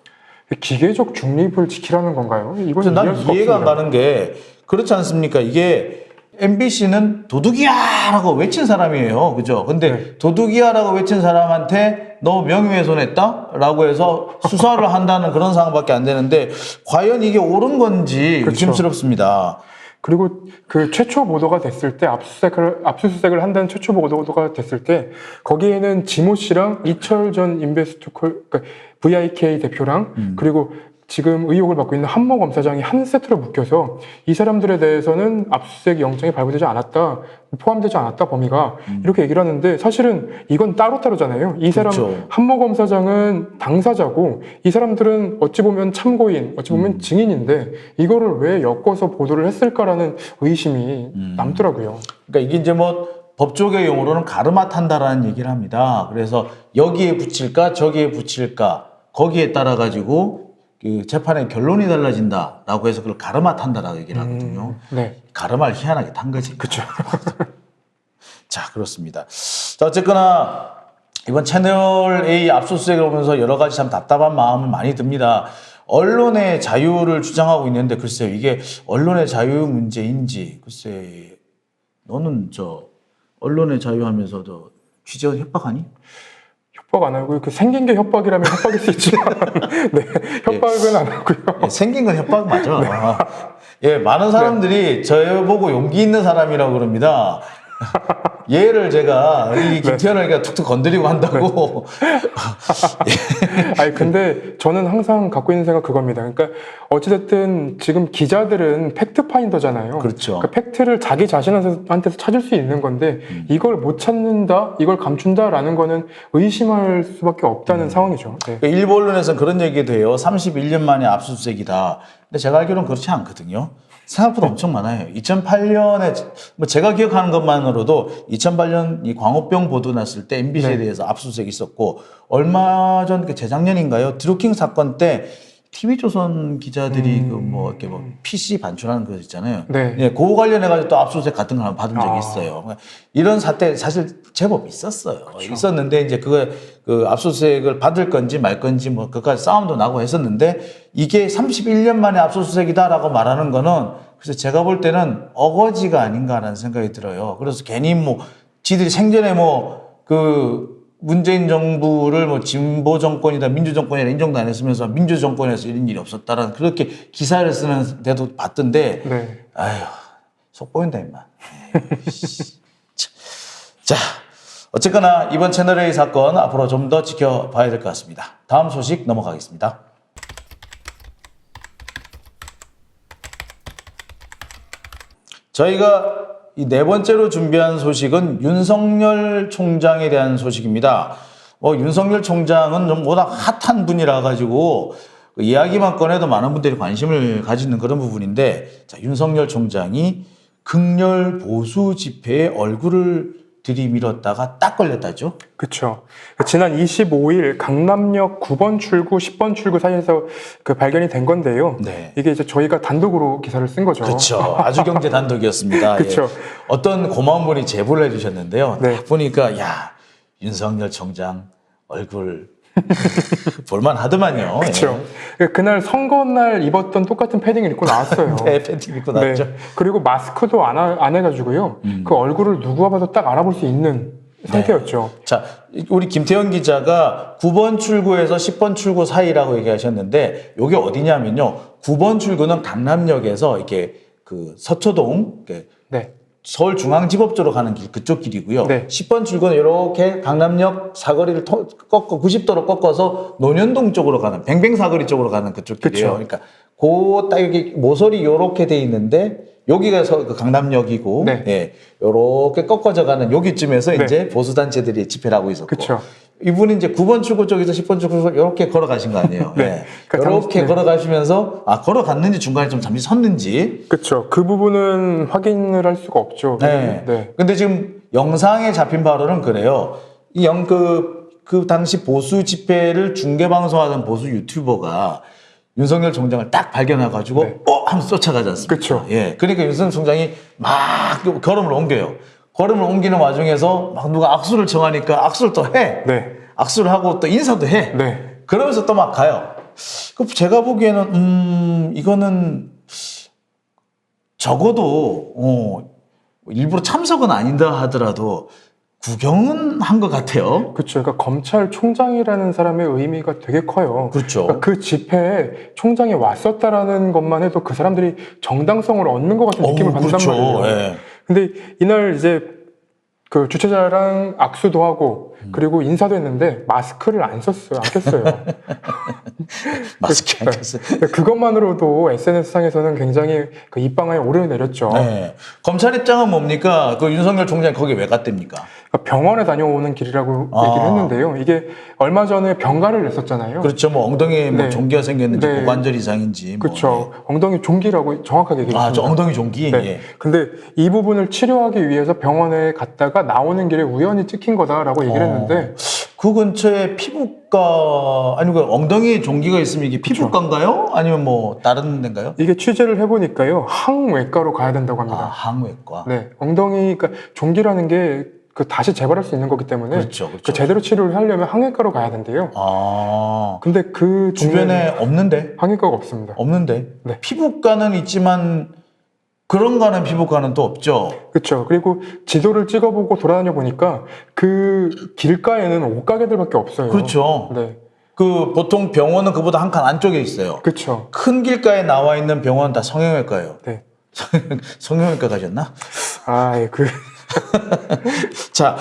기계적 중립을 지키라는 건가요? 이건 난 이해할 수가 이해가 안 없습니다. 가는 게 그렇지 않습니까? 이게 MBC는 도둑이야라고 외친 사람이에요. 그죠? 근데 네. 도둑이야라고 외친 사람한테 너 명예훼손했다? 라고 해서 수사를 한다는 그런 상황밖에 안 되는데 과연 이게 옳은 건지 그렇죠. 의심스럽습니다. 그리고 그 최초 보도가 됐을 때 압수수색을 한다는 최초 보도가 됐을 때 거기에는 지모 씨랑 이철 전 인베스트콜 그러니까 VIK 대표랑 그리고 지금 의혹을 받고 있는 한모 검사장이 한 세트로 묶여서 이 사람들에 대해서는 압수수색 영장이 발부되지 않았다, 포함되지 않았다 범위가 이렇게 얘기를 하는데 사실은 이건 따로따로잖아요. 이 사람 그렇죠. 한모 검사장은 당사자고 이 사람들은 어찌 보면 참고인, 어찌 보면 증인인데 이거를 왜 엮어서 보도를 했을까라는 의심이 남더라고요. 그러니까 이게 이제 뭐 법조계 용어로는 가르마 탄다라는 얘기를 합니다. 그래서 여기에 붙일까 저기에 붙일까 거기에 따라 가지고 그 재판의 결론이 달라진다라고 해서 그걸 가르마 탄다라고 얘기를 하거든요. 네. 가르마를 희한하게 탄 거지. 그렇죠. 자, 그렇습니다. 자, 어쨌거나 이번 채널 A 압수수색을 보면서 여러 가지 참 답답한 마음을 많이 듭니다. 언론의 자유를 주장하고 있는데 글쎄요, 이게 언론의 자유 문제인지 글쎄 너는 언론의 자유 하면서도 취재원 협박하니? 협박 안 하고요. 그 생긴 게 협박이라면 협박일 수 있지만, 네, 협박은 안 하고요. 예, 생긴 건 협박 맞아. 예, 많은 사람들이 저보고 용기 있는 사람이라고 그럽니다. 얘를 제가 이 김태현을 그냥 툭툭 건드리고 한다고. 아니 근데 저는 항상 갖고 있는 생각 그겁니다. 그러니까 어찌됐든 지금 기자들은 팩트 파인더잖아요. 그렇죠. 그러니까 팩트를 자기 자신한테서 찾을 수 있는 건데 이걸 못 찾는다, 이걸 감춘다라는 거는 의심할 수밖에 없다는 상황이죠. 네. 그러니까 일부 언론에서는 그런 얘기도 해요. 31년 만에 압수수색이다. 근데 제가 알기로는 그렇지 않거든요. 생각보다 엄청 많아요. 2008년에 뭐 제가 기억하는 것만으로도 2008년 이 광우병 보도 났을 때 MBC에 네. 대해서 압수수색이 있었고 얼마 전 재작년인가요? 드루킹 사건 때 TV조선 기자들이 그 뭐 이렇게 뭐 PC 반출하는 거 있잖아요. 네. 예, 그거 관련해 가지고 또 압수수색 같은 걸 받은 적이 있어요. 이런 사태 사실 제법 있었어요. 있었는데 이제 그 압수수색을 받을 건지 말 건지 뭐 그까지 싸움도 나고 했었는데 이게 31년 만에 압수수색이다라고 말하는 거는 그래서 제가 볼 때는 어거지가 아닌가라는 생각이 들어요. 그래서 괜히 뭐 지들이 생전에 뭐 그 문재인 정부를 뭐 진보 정권이다 민주 정권이다 인정도 안 했으면서 민주 정권에서 이런 일이 없었다라는 그렇게 기사를 쓰는 데도 봤던데 네. 아휴 속 보인다 임마. 자 어쨌거나 이번 채널A 사건 앞으로 좀 더 지켜봐야 될 것 같습니다. 다음 소식 넘어가겠습니다. 저희가 이 네 번째로 준비한 소식은 윤석열 총장에 대한 소식입니다. 윤석열 총장은 좀 워낙 핫한 분이라 가지고 그 이야기만 꺼내도 많은 분들이 관심을 가지는 그런 부분인데, 자, 윤석열 총장이 극렬 보수 집회에 얼굴을 들이밀었다가 딱 걸렸다죠? 그렇죠. 지난 25일 강남역 9번 출구, 10번 출구 사이에서 그 발견이 된 건데요. 네. 이게 이제 저희가 단독으로 기사를 쓴 거죠. 그렇죠. 아주경제 단독이었습니다. 그쵸. 예. 어떤 고마운 분이 제보를 해주셨는데요. 네. 딱 보니까 야 윤석열 총장 얼굴 볼만 하더만요. 그렇죠. 그날 선거날 입었던 똑같은 패딩을 입고 나왔어요. 네, 팬티 입고 나왔죠. 네. 그리고 마스크도 안 해가지고요. 그 얼굴을 누구와 봐도 딱 알아볼 수 있는 상태였죠. 자, 우리 김태현 기자가 9번 출구에서 10번 출구 사이라고 얘기하셨는데, 이게 어디냐면요. 9번 출구는 강남역에서 이렇게 그 서초동, 이렇게 네. 서울중앙지법 쪽으로 가는 길, 그쪽 길이고요. 네. 10번 출구는 이렇게 강남역 사거리를 꺾어 90도로 꺾어서 논현동 쪽으로 가는 뱅뱅 사거리 쪽으로 가는 그쪽 길이에요. 그쵸. 그러니까 딱 여기 모서리 요렇게 돼 있는데 여기가 그 강남역이고, 네. 예, 요렇게 꺾어져 가는 여기쯤에서 네. 이제 보수단체들이 집회를 하고 있었고. 그쵸. 이분이 이제 9번 출구 쪽에서 10번 출구 이렇게 걸어가신 거 아니에요? 네. 예. 그러니까 이렇게 네. 걸어가시면서 걸어갔는지 중간에 좀 잠시 섰는지. 그렇죠. 그 부분은 확인을 할 수가 없죠. 네. 네. 근데 지금 영상에 잡힌 바로는 그래요. 그 당시 보수 집회를 중계 방송하던 보수 유튜버가 윤석열 총장을 딱 발견해가지고 네. 하면서 쫓아가지 않습니까? 그쵸. 예. 그러니까 윤석열 총장이 막 걸음을 옮겨요. 걸음을 옮기는 와중에서 막 누가 악수를 청하니까 악수를 또 해. 네. 악수를 하고 또 인사도 해. 네. 그러면서 또 막 가요. 그 제가 보기에는 이거는 적어도 일부러 참석은 아니다 하더라도 구경은 한 것 같아요. 그렇죠. 그러니까 검찰총장이라는 사람의 의미가 되게 커요. 그렇죠. 그러니까 그 집회에 총장이 왔었다라는 것만 해도 그 사람들이 정당성을 얻는 것 같은 느낌을 받는단 그렇죠. 말이에요. 예. 근데 이날 이제 그 주최자랑 악수도 하고 그리고 인사도 했는데 마스크를 안 썼어요. 안 꼈어요. 마스크 안 꼈어요. 그것만으로도 SNS상에서는 굉장히 그 입방아에 오르내렸죠. 네. 검찰 입장은 뭡니까? 그 윤석열 총장이 거기 왜 갔답니까? 그러니까 병원에 다녀오는 길이라고 얘기를 했는데요. 이게 얼마 전에 병가를 냈었잖아요. 그렇죠. 뭐 엉덩이에 뭐 네. 종기가 생겼는지 네. 고관절 이상인지. 뭐. 그렇죠. 엉덩이 종기라고 정확하게 얘기했습니다. 저 엉덩이 종기. 네. 예. 근데 이 부분을 치료하기 위해서 병원에 갔다가 나오는 길에 우연히 찍힌 거다라고 얘기를 했는데 그 근처에 피부과 아니고 엉덩이에 종기가 있으면 이게 피부과인가요? 아니면 뭐 다른 데인가요? 이게 취재를 해보니까요. 항외과로 가야 된다고 합니다. 항외과. 네, 엉덩이, 그러니까 종기라는 게 그 다시 재발할 수 있는 거기 때문에 그렇죠, 그렇죠. 그 제대로 치료를 하려면 항외과로 가야 된대요. 근데 근데 그 주변에 없는데? 항외과가 없습니다. 없는데? 네. 피부과는 있지만 그런 거는 피부과는 또 없죠. 그렇죠. 그리고 지도를 찍어보고 돌아다녀 보니까 그 길가에는 옷가게들밖에 없어요. 그렇죠. 네, 그 보통 병원은 그보다 한 칸 안쪽에 있어요. 그렇죠. 큰 길가에 나와 있는 병원은 다 성형외과예요. 네. 성형외과 가셨나? 자,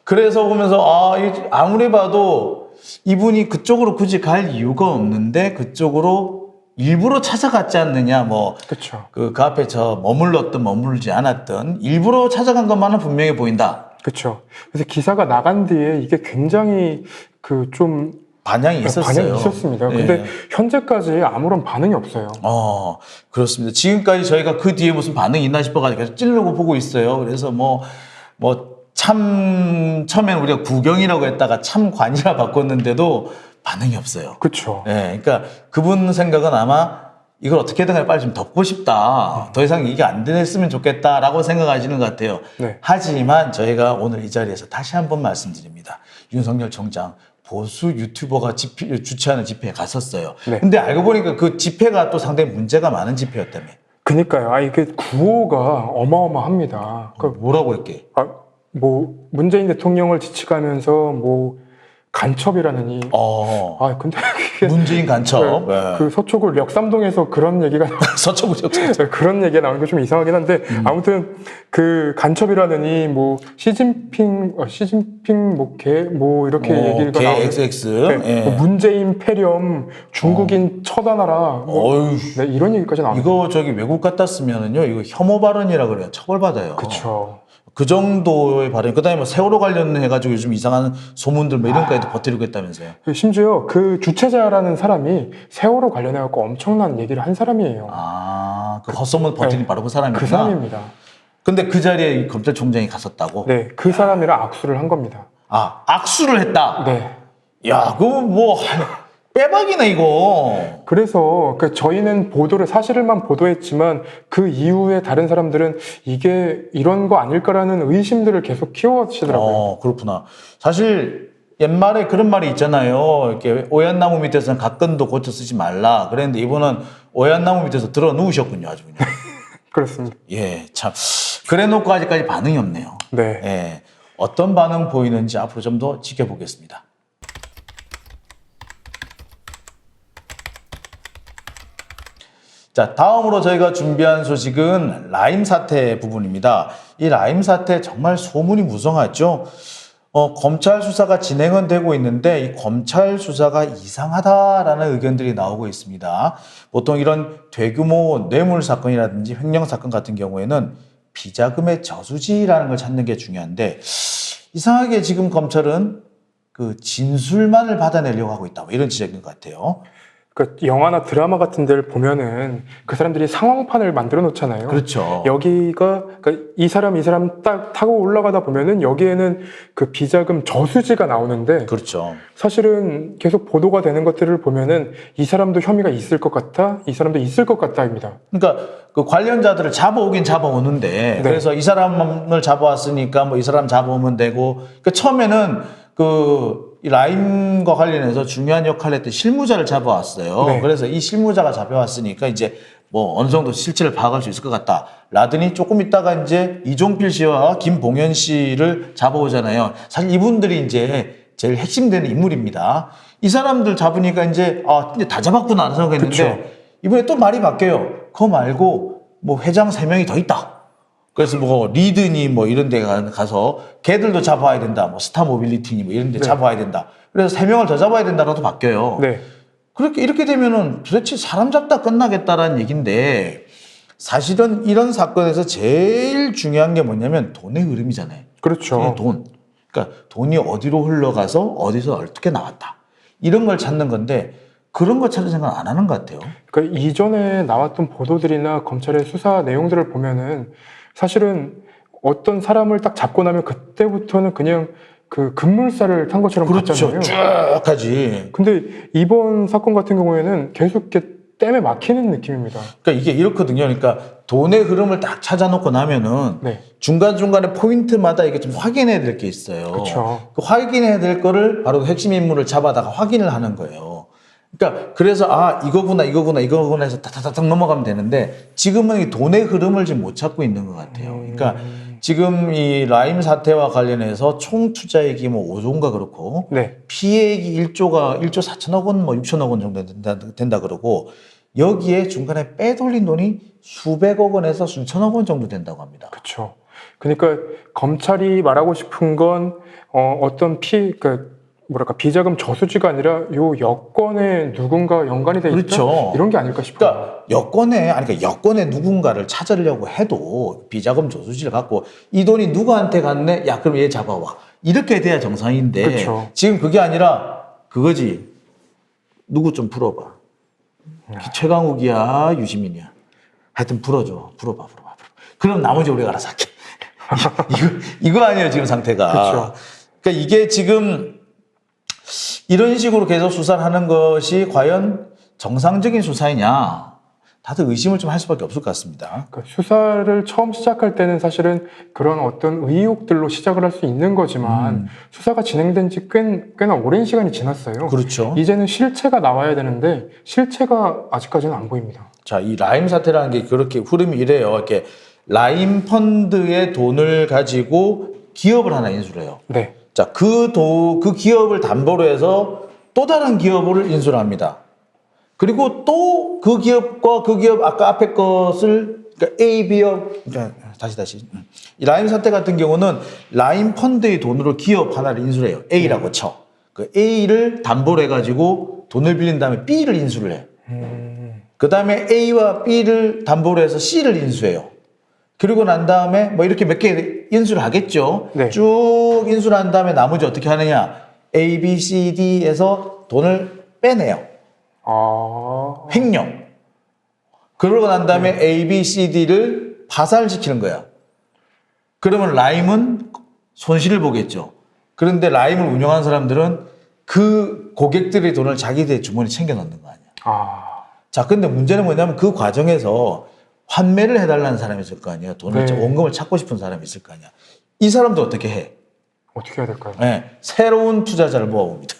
그래서 보면서 아무리 봐도 이분이 그쪽으로 굳이 갈 이유가 없는데 그쪽으로 일부러 찾아갔지 않느냐, 뭐 그렇죠. 그 앞에 머물렀든 머물지 않았든 일부러 찾아간 것만은 분명해 보인다. 그렇죠. 그래서 기사가 나간 뒤에 이게 굉장히 좀 반향이 있었어요. 반향이 있었습니다. 근데 예. 현재까지 아무런 반응이 없어요. 그렇습니다. 지금까지 저희가 그 뒤에 무슨 반응이 있나 싶어가지고 계속 찌르고 보고 있어요. 그래서 참 처음엔 우리가 구경이라고 했다가 참관이라 바꿨는데도 반응이 없어요. 그렇죠. 예, 그러니까 그분 생각은 아마 이걸 어떻게든 간에 빨리 좀 덮고 싶다. 더 이상 이게 안 됐으면 좋겠다라고 생각하시는 것 같아요. 네. 하지만 저희가 오늘 이 자리에서 다시 한번 말씀드립니다. 윤석열 총장 보수 유튜버가 주최하는 집회에 갔었어요. 네. 근데 알고 보니까 그 집회가 또 상당히 문제가 많은 집회였다며. 그니까요. 이게 구호가 어마어마합니다. 뭐라고 했게? 뭐 문재인 대통령을 지칭하면서 뭐 간첩이라느니. 근데 그게 문재인 간첩. 네. 그 서초구 역삼동에서 그런 얘기가 서초구 그런 얘기가 나오는 게 좀 이상하긴 한데 아무튼 그 간첩이라느니 뭐 시진핑 뭐 이렇게 얘기가 개 나오는. XX. 네, 뭐 문재인 폐렴 중국인 처단하라. 네, 이런 얘기까지 나와요. 이거 외국 갔다 쓰면은요, 이거 혐오 발언이라 그래요. 처벌받아요. 그렇죠. 그 정도의 발언. 그다음에 뭐 세월호 관련해가지고 요즘 이상한 소문들 뭐 이런 거에도 버티고 있다면서요. 심지어 그 주최자라는 사람이 세월호 관련해갖고 엄청난 얘기를 한 사람이에요. 그 헛소문 버티는 바로 그 사람이구나. 그 사람입니다. 근데 그 자리에 검찰총장이 갔었다고? 네, 그 사람이랑 악수를 한 겁니다. 악수를 했다? 네. 야, 그거 뭐, 빼박이네, 이거. 그래서 저희는 사실을만 보도했지만 그 이후에 다른 사람들은 이게 이런 거 아닐까라는 의심들을 계속 키워시더라고요. 그렇구나. 사실 옛말에 그런 말이 있잖아요. 이렇게 오얏 나무 밑에서는 각근도 고쳐 쓰지 말라. 그랬는데 이분은 오얏 나무 밑에서 들어 누우셨군요, 아주 그냥. 그렇습니다. 예, 참. 그래 놓고 아직까지 반응이 없네요. 네. 예. 어떤 반응 보이는지 앞으로 좀 더 지켜보겠습니다. 자, 다음으로 저희가 준비한 소식은 라임 사태 부분입니다. 이 라임 사태 정말 소문이 무성하죠. 검찰 수사가 진행은 되고 있는데 이 검찰 수사가 이상하다라는 의견들이 나오고 있습니다. 보통 이런 대규모 뇌물 사건이라든지 횡령 사건 같은 경우에는 비자금의 저수지라는 걸 찾는 게 중요한데 이상하게 지금 검찰은 그 진술만을 받아내려고 하고 있다. 이런 지적인 것 같아요. 그러니까 영화나 드라마 같은 데를 보면은 그 사람들이 상황판을 만들어 놓잖아요. 그렇죠. 여기가 그러니까 이 사람 딱 타고 올라가다 보면은 여기에는 그 비자금 저수지가 나오는데 그렇죠. 사실은 계속 보도가 되는 것들을 보면은 이 사람도 혐의가 있을 것 같아, 이 사람도 있을 것 같다입니다. 그러니까 그 관련자들을 잡아오긴 잡아오는데 네. 그래서 이 사람을 잡아왔으니까 뭐 이 사람 잡아오면 되고 그러니까 처음에는 이 라임과 관련해서 중요한 역할을 했던 실무자를 잡아왔어요. 네. 그래서 이 실무자가 잡혀왔으니까 이제 뭐 어느 정도 실체를 파악할 수 있을 것 같다. 라더니 조금 있다가 이제 이종필 씨와 김봉현 씨를 잡아오잖아요. 사실 이분들이 이제 제일 핵심되는 인물입니다. 이 사람들 잡으니까 이제 근데 다 잡았구나 하는 생각했는데 그쵸. 이번에 또 말이 바뀌어요. 그거 말고 뭐 회장 3명이 더 있다. 그래서 뭐 리드니 뭐 이런 데 가서 걔들도 잡아야 된다. 뭐 스타 모빌리티니 뭐 이런 데 네. 잡아야 된다. 그래서 3명을 더 잡아야 된다라도 바뀌어요. 네. 이렇게 되면은 도대체 사람 잡다 끝나겠다라는 얘기인데 사실은 이런 사건에서 제일 중요한 게 뭐냐면 돈의 흐름이잖아요. 그렇죠. 돈. 그러니까 돈이 어디로 흘러가서 어디서 어떻게 나왔다. 이런 걸 찾는 건데 그런 거 찾을 생각 안 하는 것 같아요. 그러니까 이전에 나왔던 보도들이나 검찰의 수사 내용들을 보면은 사실은 어떤 사람을 딱 잡고 나면 그때부터는 그냥 그 급물살을 탄 것처럼 그렇죠. 봤잖아요. 쭉 하지. 근데 이번 사건 같은 경우에는 계속 이렇게 땜에 막히는 느낌입니다. 그러니까 이게 이렇거든요. 그러니까 돈의 흐름을 딱 찾아놓고 나면은 네. 중간중간에 포인트마다 이게 좀 확인해야 될 게 있어요. 그렇죠. 그 확인해야 될 거를 바로 핵심 인물을 잡아다가 확인을 하는 거예요. 그러니까 그래서 이거구나 해서 타타타닥 넘어가면 되는데 지금은 이 돈의 흐름을 지금 못 찾고 있는 것 같아요. 그러니까 지금 이 라임 사태와 관련해서 총 투자액이 뭐 5조인가 그렇고 네. 피해액이 1조 4천억 원, 뭐 6천억 원 정도 된다 그러고 여기에 중간에 빼돌린 돈이 수백억 원에서 수천억 원 정도 된다고 합니다. 그렇죠. 그러니까 검찰이 말하고 싶은 건 어떤 비자금 저수지가 아니라 요 여권에 누군가 연관이 돼 있다 그렇죠. 이런 게 아닐까 싶어요. 그러니까 여권에 누군가를 찾으려고 해도 비자금 저수지를 갖고 이 돈이 누구한테 갔네? 야, 그럼 얘 잡아와. 이렇게 돼야 정상인데 그렇죠. 지금 그게 아니라 그거지. 누구 좀 풀어봐. 최강욱이야, 유시민이야. 하여튼 풀어줘. 풀어봐. 그럼 나머지 우리가 알아서 할게. 이거 아니에요, 지금 상태가. 그렇죠. 그러니까 이게 지금 이런 식으로 계속 수사를 하는 것이 과연 정상적인 수사이냐? 다들 의심을 좀 할 수밖에 없을 것 같습니다. 그러니까 수사를 처음 시작할 때는 사실은 그런 어떤 의혹들로 시작을 할 수 있는 거지만 수사가 진행된 지 꽤나 오랜 시간이 지났어요. 그렇죠. 이제는 실체가 나와야 되는데 실체가 아직까지는 안 보입니다. 자, 이 라임 사태라는 게 그렇게 흐름이 이래요. 이렇게 라임 펀드의 돈을 가지고 기업을 하나 인수를 해요. 네. 자, 그 기업을 담보로 해서 또 다른 기업을 인수를 합니다. 그리고 또 그 기업과 그 기업 아까 앞에 것을 그러니까 A, B업 그러니까 다시 이 라임 사태 같은 경우는 라임 펀드의 돈으로 기업 하나를 인수를 해요. A라고 쳐. 그 A를 담보로 해가지고 돈을 빌린 다음에 B를 인수를 해요. 그 다음에 A와 B를 담보로 해서 C를 인수해요. 그리고 난 다음에 뭐 이렇게 몇 개 인수를 하겠죠. 네. 쭉 인수를 한 다음에 나머지 어떻게 하느냐. A, B, C, D에서 돈을 빼내요. 횡령. 그러고 난 다음에 A, B, C, D를 파산시키는 거야. 그러면 라임은 손실을 보겠죠. 그런데 라임을 운영한 사람들은 그 고객들의 돈을 자기들 주머니에 챙겨 넣는 거 아니야. 자, 근데 문제는 뭐냐면 그 과정에서 환매를 해달라는 사람이 있을 거 아니에요. 돈을, 네. 원금을 찾고 싶은 사람이 있을 거 아니야. 이 사람도 어떻게 해? 어떻게 해야 될까요? 네, 새로운 투자자를 모아봅니다.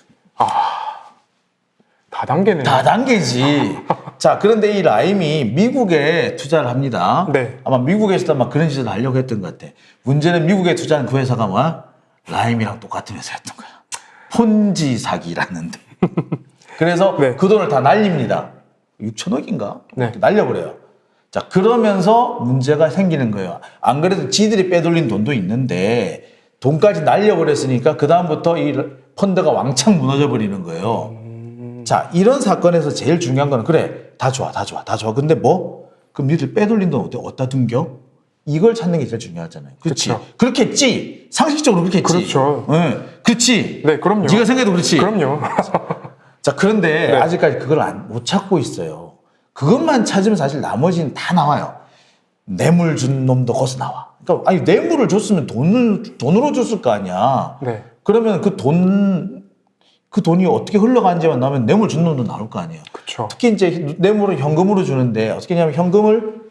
다단계네요. 다단계지. 자, 그런데 이 라임이 미국에 투자를 합니다. 네. 아마 미국에서도 아마 그런 짓을 하려고 했던 것 같아. 문제는 미국에 투자한 그 회사가 뭐야? 라임이랑 똑같은 회사였던 거야. 폰지 사기라는데. 그래서 네. 그 돈을 다 날립니다. 6천억인가? 네. 날려버려요. 자, 그러면서 문제가 생기는 거예요. 안 그래도 지들이 빼돌린 돈도 있는데 돈까지 날려버렸으니까 그다음부터 이 펀드가 왕창 무너져 버리는 거예요. 자, 이런 사건에서 제일 중요한 거는 그래, 다 좋아. 근데 뭐? 그럼 니들 빼돌린 돈 어디다 둔겨? 이걸 찾는 게 제일 중요하잖아요. 그렇지? 그렇죠. 그렇겠지. 상식적으로 그렇겠지. 그렇죠. 네, 그렇지. 네, 그럼요. 네가 생각해도 그렇지. 그럼요. 자, 그런데 네. 아직까지 그걸 못 찾고 있어요. 그것만 찾으면 사실 나머지는 다 나와요. 뇌물 준 놈도 거기서 나와. 그러니까 아니 뇌물을 줬으면 돈으로 줬을 거 아니야. 네. 그러면 그 돈이 어떻게 흘러간지만 나오면 뇌물 준 놈도 나올 거 아니에요. 그렇죠. 특히 이제 뇌물을 현금으로 주는데 어떻게 하냐면 현금을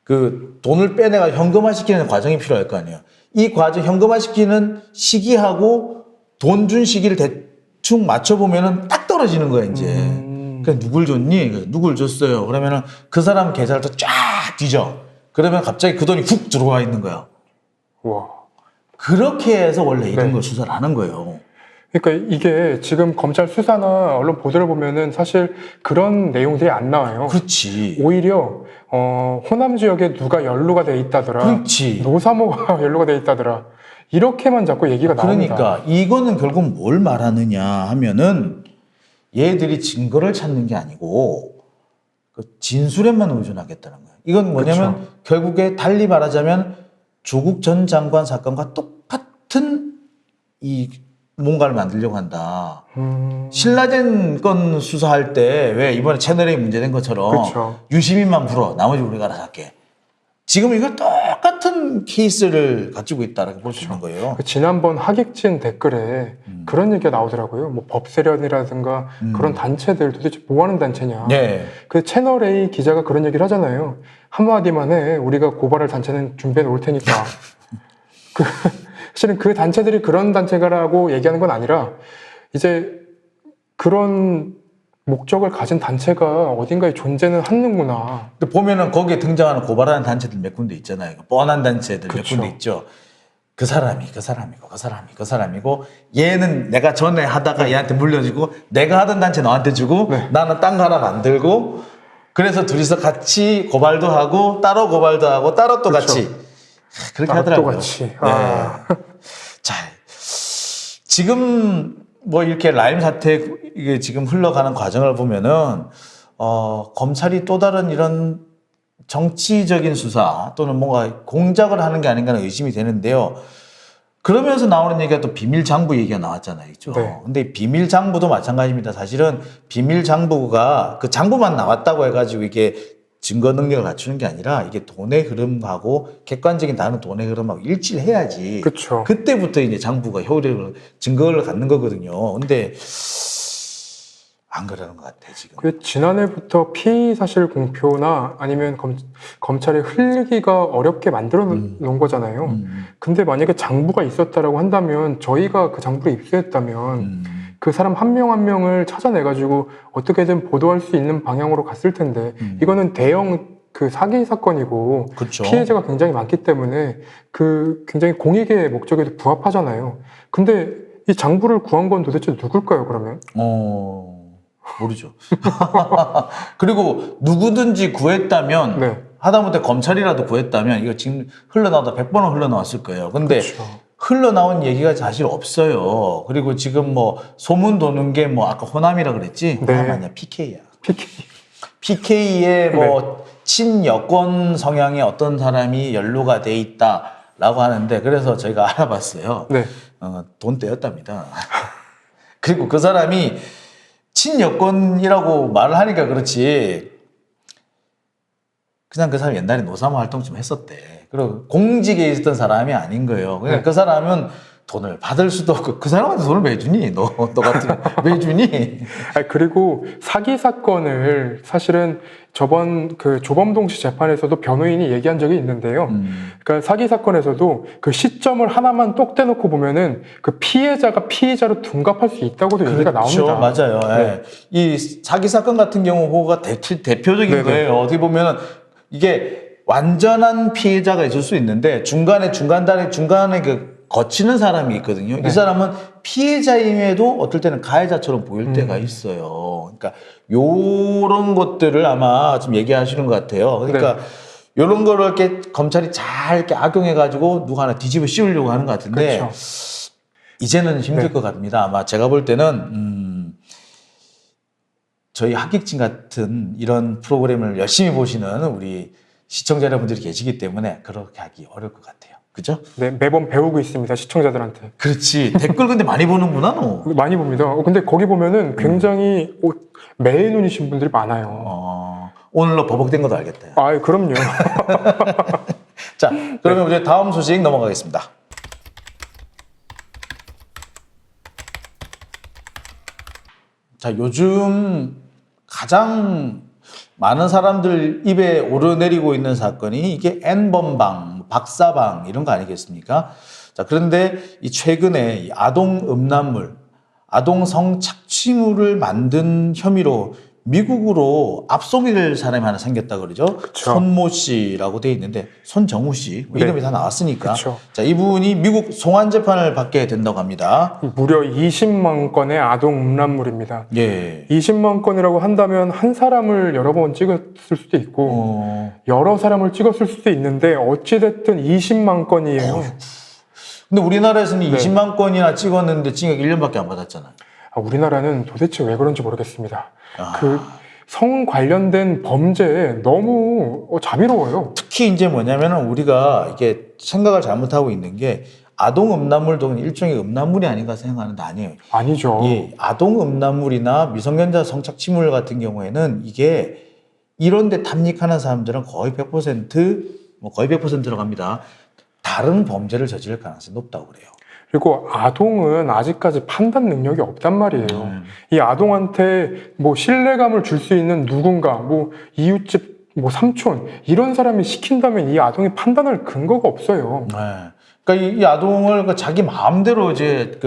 그 돈을 빼내가 현금화 시키는 과정이 필요할 거 아니에요. 이 과정 현금화 시키는 시기하고 돈 준 시기를 대충 맞춰보면은 딱 떨어지는 거야 이제. 그러니까 누굴 줬니? 그래서 누굴 줬어요. 그러면은 그 사람 계좌를 또 쫙 뒤져. 그러면 갑자기 그 돈이 훅 들어와 있는 거야. 와. 그렇게 해서 원래 이런 네. 걸 수사를 하는 거예요. 그러니까 이게 지금 검찰 수사나 언론 보도를 보면은 사실 그런 내용들이 안 나와요. 그렇지. 오히려 호남 지역에 누가 연루가 돼 있다더라. 그렇지. 노사모가 연루가 돼 있다더라. 이렇게만 자꾸 얘기가 나옵니다. 그러니까 이거는 결국 뭘 말하느냐 하면은 얘들이 증거를 찾는 게 아니고 그 진술에만 의존하겠다는 거예요. 이건 뭐냐면 그쵸. 결국에 달리 말하자면 조국 전 장관 사건과 똑같은 이 뭔가를 만들려고 한다. 신라젠 건 수사할 때 왜 이번에 채널A 문제된 것처럼 그쵸. 유시민만 불어 나머지 우리가 알아서 할게. 지금 이거 똑같은 케이스를 가지고 있다라고 볼 수 있는 거예요. 그 지난번 하객진 댓글에 그런 얘기가 나오더라고요. 뭐 법세련이라든가 그런 단체들 도대체 뭐 하는 단체냐. 네. 그 채널A 기자가 그런 얘기를 하잖아요. 한마디만 해. 우리가 고발할 단체는 준비해 놓을 테니까. 사실은 그 단체들이 그런 단체가라고 얘기하는 건 아니라 이제 그런 목적을 가진 단체가 어딘가에 존재는 하는구나. 근데 보면은 거기에 등장하는 고발하는 단체들 몇 군데 있잖아요. 뻔한 단체들 몇 그쵸. 군데 있죠. 그 사람이고 얘는 내가 전에 하다가 얘한테 물려주고 내가 하던 단체 너한테 주고 네. 나는 딴 거 하나 만들고 그래서 둘이서 같이 고발도 하고 따로 고발도 하고 따로 또 그쵸. 같이 그렇게 따로 하더라고요. 또 같이. 네. 자, 지금 뭐 이렇게 라임 사태 이게 지금 흘러가는 과정을 보면은 검찰이 또 다른 이런 정치적인 수사 또는 뭔가 공작을 하는 게 아닌가 하는 의심이 되는데요. 그러면서 나오는 얘기가 또 비밀 장부 얘기가 나왔잖아요. 그죠? 네. 근데 비밀 장부도 마찬가지입니다. 사실은 비밀 장부가 그 장부만 나왔다고 해가지고 이게 증거 능력을 갖추는 게 아니라 이게 돈의 흐름하고 객관적인 다른 돈의 흐름하고 일치를 해야지. 그렇죠. 그때부터 이제 장부가 효력을 증거를 갖는 거거든요. 근데 안 그러는 것 같아 지금. 그 지난해부터 피의 사실 공표나 아니면 검찰이 흘리기가 어렵게 만들어 놓은 거잖아요. 근데 만약에 장부가 있었다라고 한다면 저희가 그 장부를 입수했다면 그 사람 한 명 한 명을 찾아내가지고 어떻게든 보도할 수 있는 방향으로 갔을 텐데 이거는 대형 그 사기 사건이고 그쵸. 피해자가 굉장히 많기 때문에 그 굉장히 공익의 목적에도 부합하잖아요. 근데 이 장부를 구한 건 도대체 누굴까요, 그러면? 모르죠. 그리고 누구든지 구했다면 네. 하다못해 검찰이라도 구했다면 이거 지금 흘러나오다 100번은 흘러나왔을 거예요. 근데 그렇죠. 흘러나온 얘기가 사실 없어요. 그리고 지금 뭐 소문 도는 게 뭐 아까 호남이라 그랬지? 네. 호남 아니야, PK야. PK. PK에 뭐 친여권 성향의 어떤 사람이 연루가 돼 있다라고 하는데 그래서 저희가 알아봤어요. 네. 돈 떼었답니다. 그리고 그 사람이 친여권이라고 말을 하니까 그렇지 그냥 그 사람이 옛날에 노사모 활동 좀 했었대. 그리고 공직에 있었던 사람이 아닌 거예요. 그러니까 네. 그 사람은 돈을 받을 수도 없고 그 사람한테 돈을 왜 주니? 너 같은 왜 주니? 그리고 사기 사건을 사실은 저번 그 조범동 씨 재판에서도 변호인이 얘기한 적이 있는데요. 그러니까 사기 사건에서도 그 시점을 하나만 똑 떼놓고 보면은 그 피해자가 피의자로 둔갑할 수 있다고도 얘기가 나옵니다. 맞아요. 네. 예. 이 사기 사건 같은 경우가 대표적인 네네. 거예요. 어떻게 보면은 이게 완전한 피해자가 있을 수 있는데 중간에 그 거치는 사람이 있거든요. 네. 이 사람은 피해자임에도 어떨 때는 가해자처럼 보일 때가 있어요. 그러니까 요런 것들을 아마 좀 얘기하시는 것 같아요. 그러니까 네. 요런 거를 이렇게 검찰이 잘 이렇게 악용해가지고 누가 하나 뒤집어 씌우려고 하는 것 같은데 그렇죠. 이제는 힘들 네. 것 같습니다. 아마 제가 볼 때는 저희 하객진 같은 이런 프로그램을 열심히 보시는 우리 시청자 여러분들이 계시기 때문에 그렇게 하기 어려울 것 같아요. 그죠? 네, 매번 배우고 있습니다, 시청자들한테. 그렇지. 댓글 근데 많이 보는구나, 너. 많이 봅니다. 근데 거기 보면은 굉장히 매의 눈이신 분들이 많아요. 오늘로 버벅된 것도 알겠다. 그럼요. 자, 그러면 우리 다음 소식 넘어가겠습니다. 자, 요즘 가장 많은 사람들 입에 오르내리고 있는 사건이 이게 N번방, 박사방 이런 거 아니겠습니까? 자, 그런데 이 최근에 이 아동 음란물, 아동 성착취물을 만든 혐의로 미국으로 압송이 될 사람이 하나 생겼다 그러죠. 그쵸. 손모 씨라고 돼 있는데 손정우 씨 뭐 네. 이름이 다 나왔으니까. 그쵸. 자, 이분이 미국 송환 재판을 받게 된다고 합니다. 무려 20만 건의 아동 음란물입니다. 예. 20만 건이라고 한다면 한 사람을 여러 번 찍었을 수도 있고 여러 사람을 찍었을 수도 있는데 어찌됐든 20만 건이에요. 근데 우리나라에서는 네. 20만 건이나 찍었는데 징역 1년밖에 안 받았잖아요. 우리나라는 도대체 왜 그런지 모르겠습니다. 그 성 관련된 범죄에 너무 자비로워요. 특히 이제 뭐냐면은 우리가 이게 생각을 잘못하고 있는 게 아동 음란물도 일종의 음란물이 아닌가 생각하는데 아니에요. 아니죠. 이 아동 음란물이나 미성년자 성착취물 같은 경우에는 이게 이런 데 탐닉하는 사람들은 거의 100%, 거의 100% 들어갑니다. 다른 범죄를 저지를 가능성이 높다고 그래요. 그리고 아동은 아직까지 판단 능력이 없단 말이에요. 이 아동한테 뭐 신뢰감을 줄 수 있는 누군가, 뭐 이웃집, 뭐 삼촌 이런 사람이 시킨다면 이 아동이 판단할 근거가 없어요. 네. 그러니까 이 아동을 자기 마음대로 이제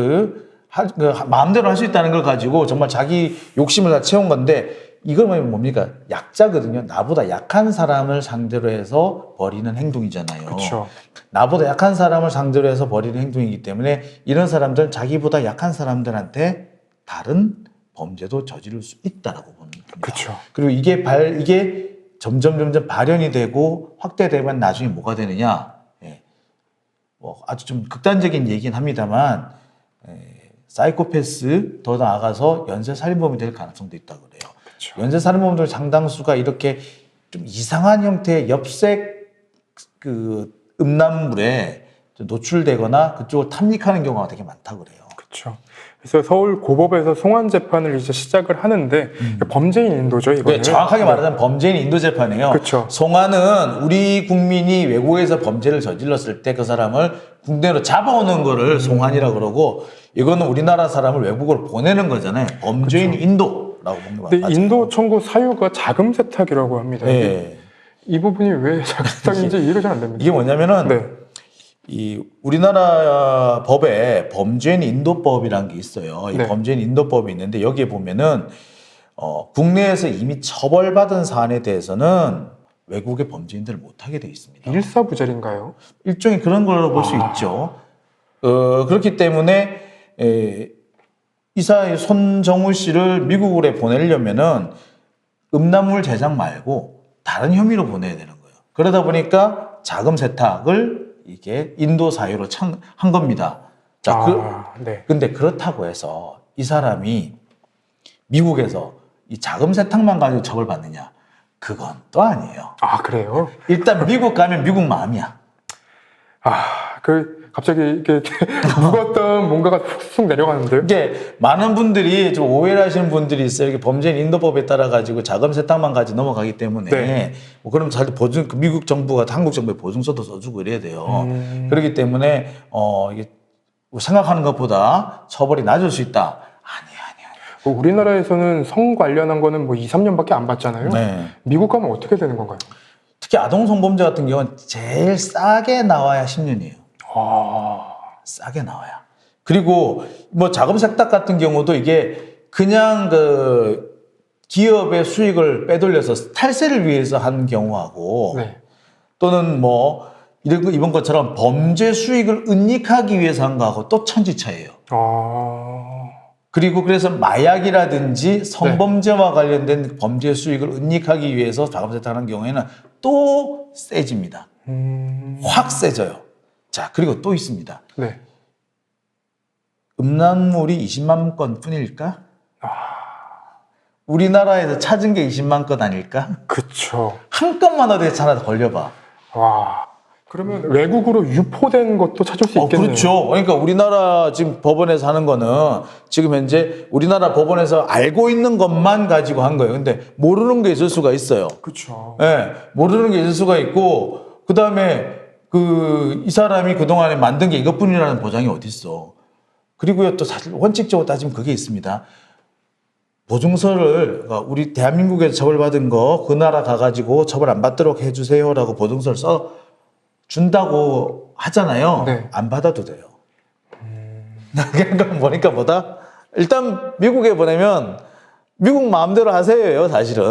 마음대로 할 수 있다는 걸 가지고 정말 자기 욕심을 다 채운 건데 이건 뭡니까? 약자거든요. 나보다 약한 사람을 상대로 해서 벌이는 행동이잖아요. 그렇죠. 나보다 약한 사람을 상대로 해서 벌이는 행동이기 때문에 이런 사람들은 자기보다 약한 사람들한테 다른 범죄도 저지를 수 있다라고 보는 겁니다. 그렇죠. 그리고 이게 점점 발현이 되고 확대되면 나중에 뭐가 되느냐? 뭐 아주 좀 극단적인 얘기긴 합니다만 사이코패스 더 나아가서 연쇄살인범이 될 가능성도 있다고 그래요. 그렇죠. 연쇄살인범들 상당수가 이렇게 좀 이상한 형태의 엽색 음란물에 노출되거나 그쪽을 탐닉하는 경우가 되게 많다고 그래요. 그렇죠. 그래서 서울 고법에서 송환 재판을 이제 시작을 하는데 범죄인 인도죠, 이거는. 네, 정확하게 말하자면 범죄인 인도 재판이에요. 그렇죠. 송환은 우리 국민이 외국에서 범죄를 저질렀을 때 그 사람을 국내로 잡아오는 거를 송환이라고 그러고, 이거는 우리나라 사람을 외국으로 보내는 거잖아요. 범죄인 인도라고 보는 거 근데 맞죠? 인도 청구 사유가 자금 세탁이라고 합니다. 네. 이 부분이 왜 자금 세탁인지 이해가 잘 안 됩니다. 이게 뭐냐면은 네. 이 우리나라 법에 범죄인 인도법이라는 게 있어요. 이 네. 범죄인 인도법이 있는데 여기에 보면은 국내에서 이미 처벌받은 사안에 대해서는 외국의 범죄인들을 못하게 돼 있습니다. 일사부재인가요? 일종의 그런 걸로 볼 수 있죠. 그렇기 때문에 이사 손정우 씨를 미국으로 보내려면은 음란물 제작 말고 다른 혐의로 보내야 되는 거예요. 그러다 보니까 자금 세탁을 이게 인도 사유로 한 겁니다. 자, 네. 근데 그렇다고 해서 이 사람이 미국에서 이 자금 세탁만 가지고 처벌받느냐? 그건 또 아니에요. 아, 그래요? 일단 미국 가면 미국 마음이야. 갑자기 이렇게 묵었던 뭔가가 쑥 내려가는데요? 이게 많은 분들이 좀 오해를 하시는 분들이 있어요. 이게 범죄인 인도법에 따라 가지고 자금 세탁만 가지고 넘어가기 때문에 네. 뭐 그럼 사실 미국 정부가 한국 정부에 보증서도 써주고 이래야 돼요. 그렇기 때문에 이게 생각하는 것보다 처벌이 낮을 수 있다. 아니에요. 우리나라에서는 성 관련한 거는 뭐 2, 3년밖에 안 받잖아요. 네. 미국 가면 어떻게 되는 건가요? 특히 아동 성범죄 같은 경우는 제일 싸게 나와야 10년이에요. 싸게 나와야. 그리고 뭐 자금 세탁 같은 경우도 이게 그냥 그 기업의 수익을 빼돌려서 탈세를 위해서 하는 경우하고 네. 또는 뭐 이번 것처럼 범죄 수익을 은닉하기 위해서 한 거하고 또 천지차이예요. 그리고 그래서 마약이라든지 성범죄와 관련된 범죄 수익을 은닉하기 위해서 자금 세탁하는 경우에는 또 세집니다. 확 세져요. 자, 그리고 또 있습니다. 네. 음란물이 20만 건 뿐일까? 우리나라에서 찾은 게 20만 건 아닐까? 그쵸. 한 건만 어디에 하나 걸려봐. 그러면 외국으로 유포된 것도 찾을 수 있겠네요. 그렇죠. 그러니까 우리나라 지금 법원에서 하는 거는 지금 현재 우리나라 법원에서 알고 있는 것만 가지고 한 거예요. 근데 모르는 게 있을 수가 있어요. 그렇죠. 네, 모르는 게 있을 수가 있고, 그 다음에 이 사람이 그동안에 만든 게 이것뿐이라는 보장이 어디 있어. 그리고요, 또 사실 원칙적으로 따지면 그게 있습니다. 보증서를, 그러니까 우리 대한민국에서 처벌받은 거 그 나라 가가지고 처벌 안 받도록 해주세요라고 보증서를 준다고 하잖아요. 네. 안 받아도 돼요. 그러니까 보니까 뭐다? 일단 미국에 보내면 미국 마음대로 하세요, 사실은.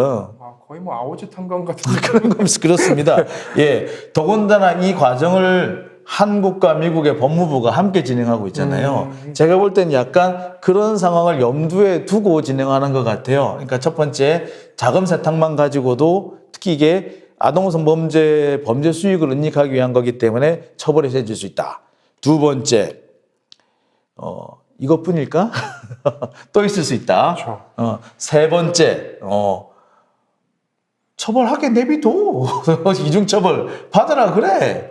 거의 뭐 아오지 탄광 같은 그런 거면서 그렇습니다. 예. 더군다나 이 과정을 한국과 미국의 법무부가 함께 진행하고 있잖아요. 제가 볼 때는 약간 그런 상황을 염두에 두고 진행하는 것 같아요. 그러니까 첫 번째, 자금 세탁만 가지고도 특히 이게 아동성 범죄 수익을 은닉하기 위한 거기 때문에 처벌이 세질 수 있다. 두 번째, 이것뿐일까? 또 있을 수 있다. 그렇죠. 세 번째, 처벌하게 내비둬. 이중처벌 받으라 그래.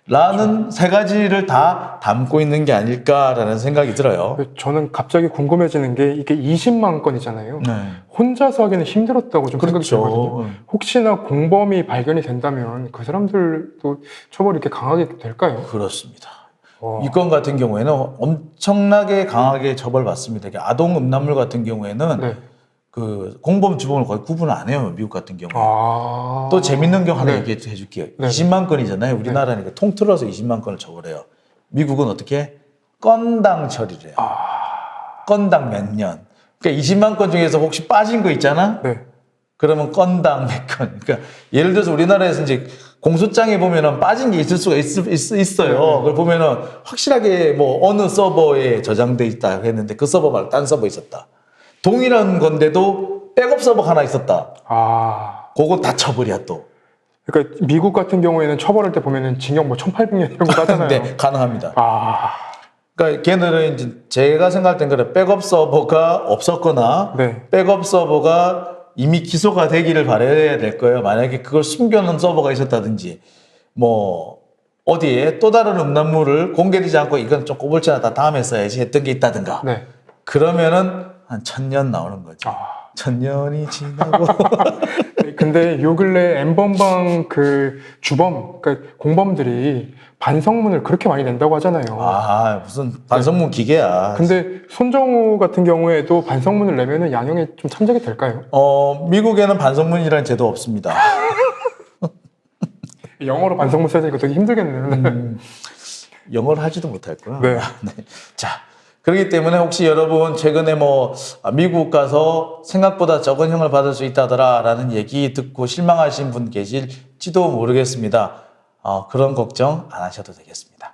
라는 세 가지를 다 담고 있는 게 아닐까라는 생각이 들어요. 저는 갑자기 궁금해지는 게 이게 20만 건이잖아요. 네. 혼자서 하기는 힘들었다고 좀 생각이 그렇죠. 들거든요. 혹시나 공범이 발견이 된다면 그 사람들도 처벌이 이렇게 강하게 될까요? 그렇습니다. 이 건 같은 경우에는 엄청나게 강하게 처벌받습니다. 아동 음란물 같은 경우에는 네. 그 공범 주범을 거의 구분을 안 해요. 미국 같은 경우에. 또 재밌는 경우 하나 얘기해 줄게요. 네. 20만 건이잖아요. 우리나라는 통틀어서 20만 건을 처벌해요. 미국은 어떻게? 건당 처리를 해요. 건당 몇 년. 그러니까 20만 건 중에서 혹시 빠진 거 있잖아? 네. 그러면 건당 몇 건. 그러니까 예를 들어서 우리나라에서 이제 공소장에 보면은 빠진 게 있을 수가 있어요. 그걸 보면은 확실하게 뭐 어느 서버에 저장돼 있다 했는데 그 서버 말고 딴 서버에 있었다. 동일한 건데도 백업 서버가 하나 있었다. 그거 다 처벌이야 또. 그러니까 미국 같은 경우에는 처벌할 때 보면은 징역 뭐 1800년 이런 거 하잖아요. 네, 가능합니다. 그러니까 걔네들은 이제 제가 생각할 땐 그래. 백업 서버가 없었거나 네. 백업 서버가 이미 기소가 되기를 바라야 될 거예요. 만약에 그걸 숨겨놓은 서버가 있었다든지 뭐 어디에 또 다른 음란물을 공개되지 않고 이건 좀 꼬불지나다 다음에 써야지 했던 게 있다든가. 네. 그러면은 한 1000년 나오는 거죠. 1000년이 지나고. 근데 요 근래 N번방 그 주범, 그러니까 공범들이 반성문을 그렇게 많이 낸다고 하잖아요. 아, 무슨 반성문 기계야. 근데 손정우 같은 경우에도 반성문을 내면은 양형에 좀 참작이 될까요? 미국에는 반성문이라는 제도 없습니다. 영어로 반성문 써야 되니까 되게 힘들겠네요. 영어를 하지도 못했구나. 네. 네. 자, 그렇기 때문에 혹시 여러분 최근에 뭐 미국 가서 생각보다 적은 형을 받을 수 있다더라라는 얘기 듣고 실망하신 분 계실지도 모르겠습니다. 그런 걱정 안 하셔도 되겠습니다.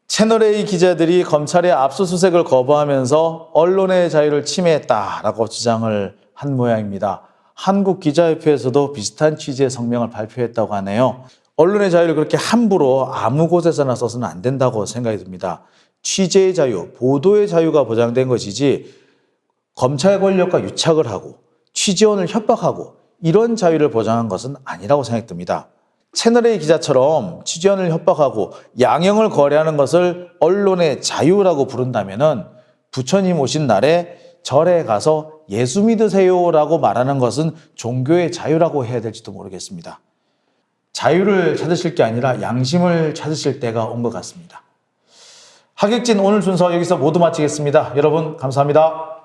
채널A 기자들이 검찰의 압수수색을 거부하면서 언론의 자유를 침해했다라고 주장을 한 모양입니다. 한국기자협회에서도 비슷한 취지의 성명을 발표했다고 하네요. 언론의 자유를 그렇게 함부로 아무 곳에서나 써서는 안 된다고 생각이 듭니다. 취재의 자유, 보도의 자유가 보장된 것이지 검찰 권력과 유착을 하고 취재원을 협박하고 이런 자유를 보장한 것은 아니라고 생각이 듭니다. 채널A 기자처럼 취재원을 협박하고 양형을 거래하는 것을 언론의 자유라고 부른다면은 부처님 오신 날에 절에 가서 예수 믿으세요라고 말하는 것은 종교의 자유라고 해야 될지도 모르겠습니다. 자유를 찾으실 게 아니라 양심을 찾으실 때가 온 것 같습니다. 하객진 오늘 순서 여기서 모두 마치겠습니다. 여러분 감사합니다.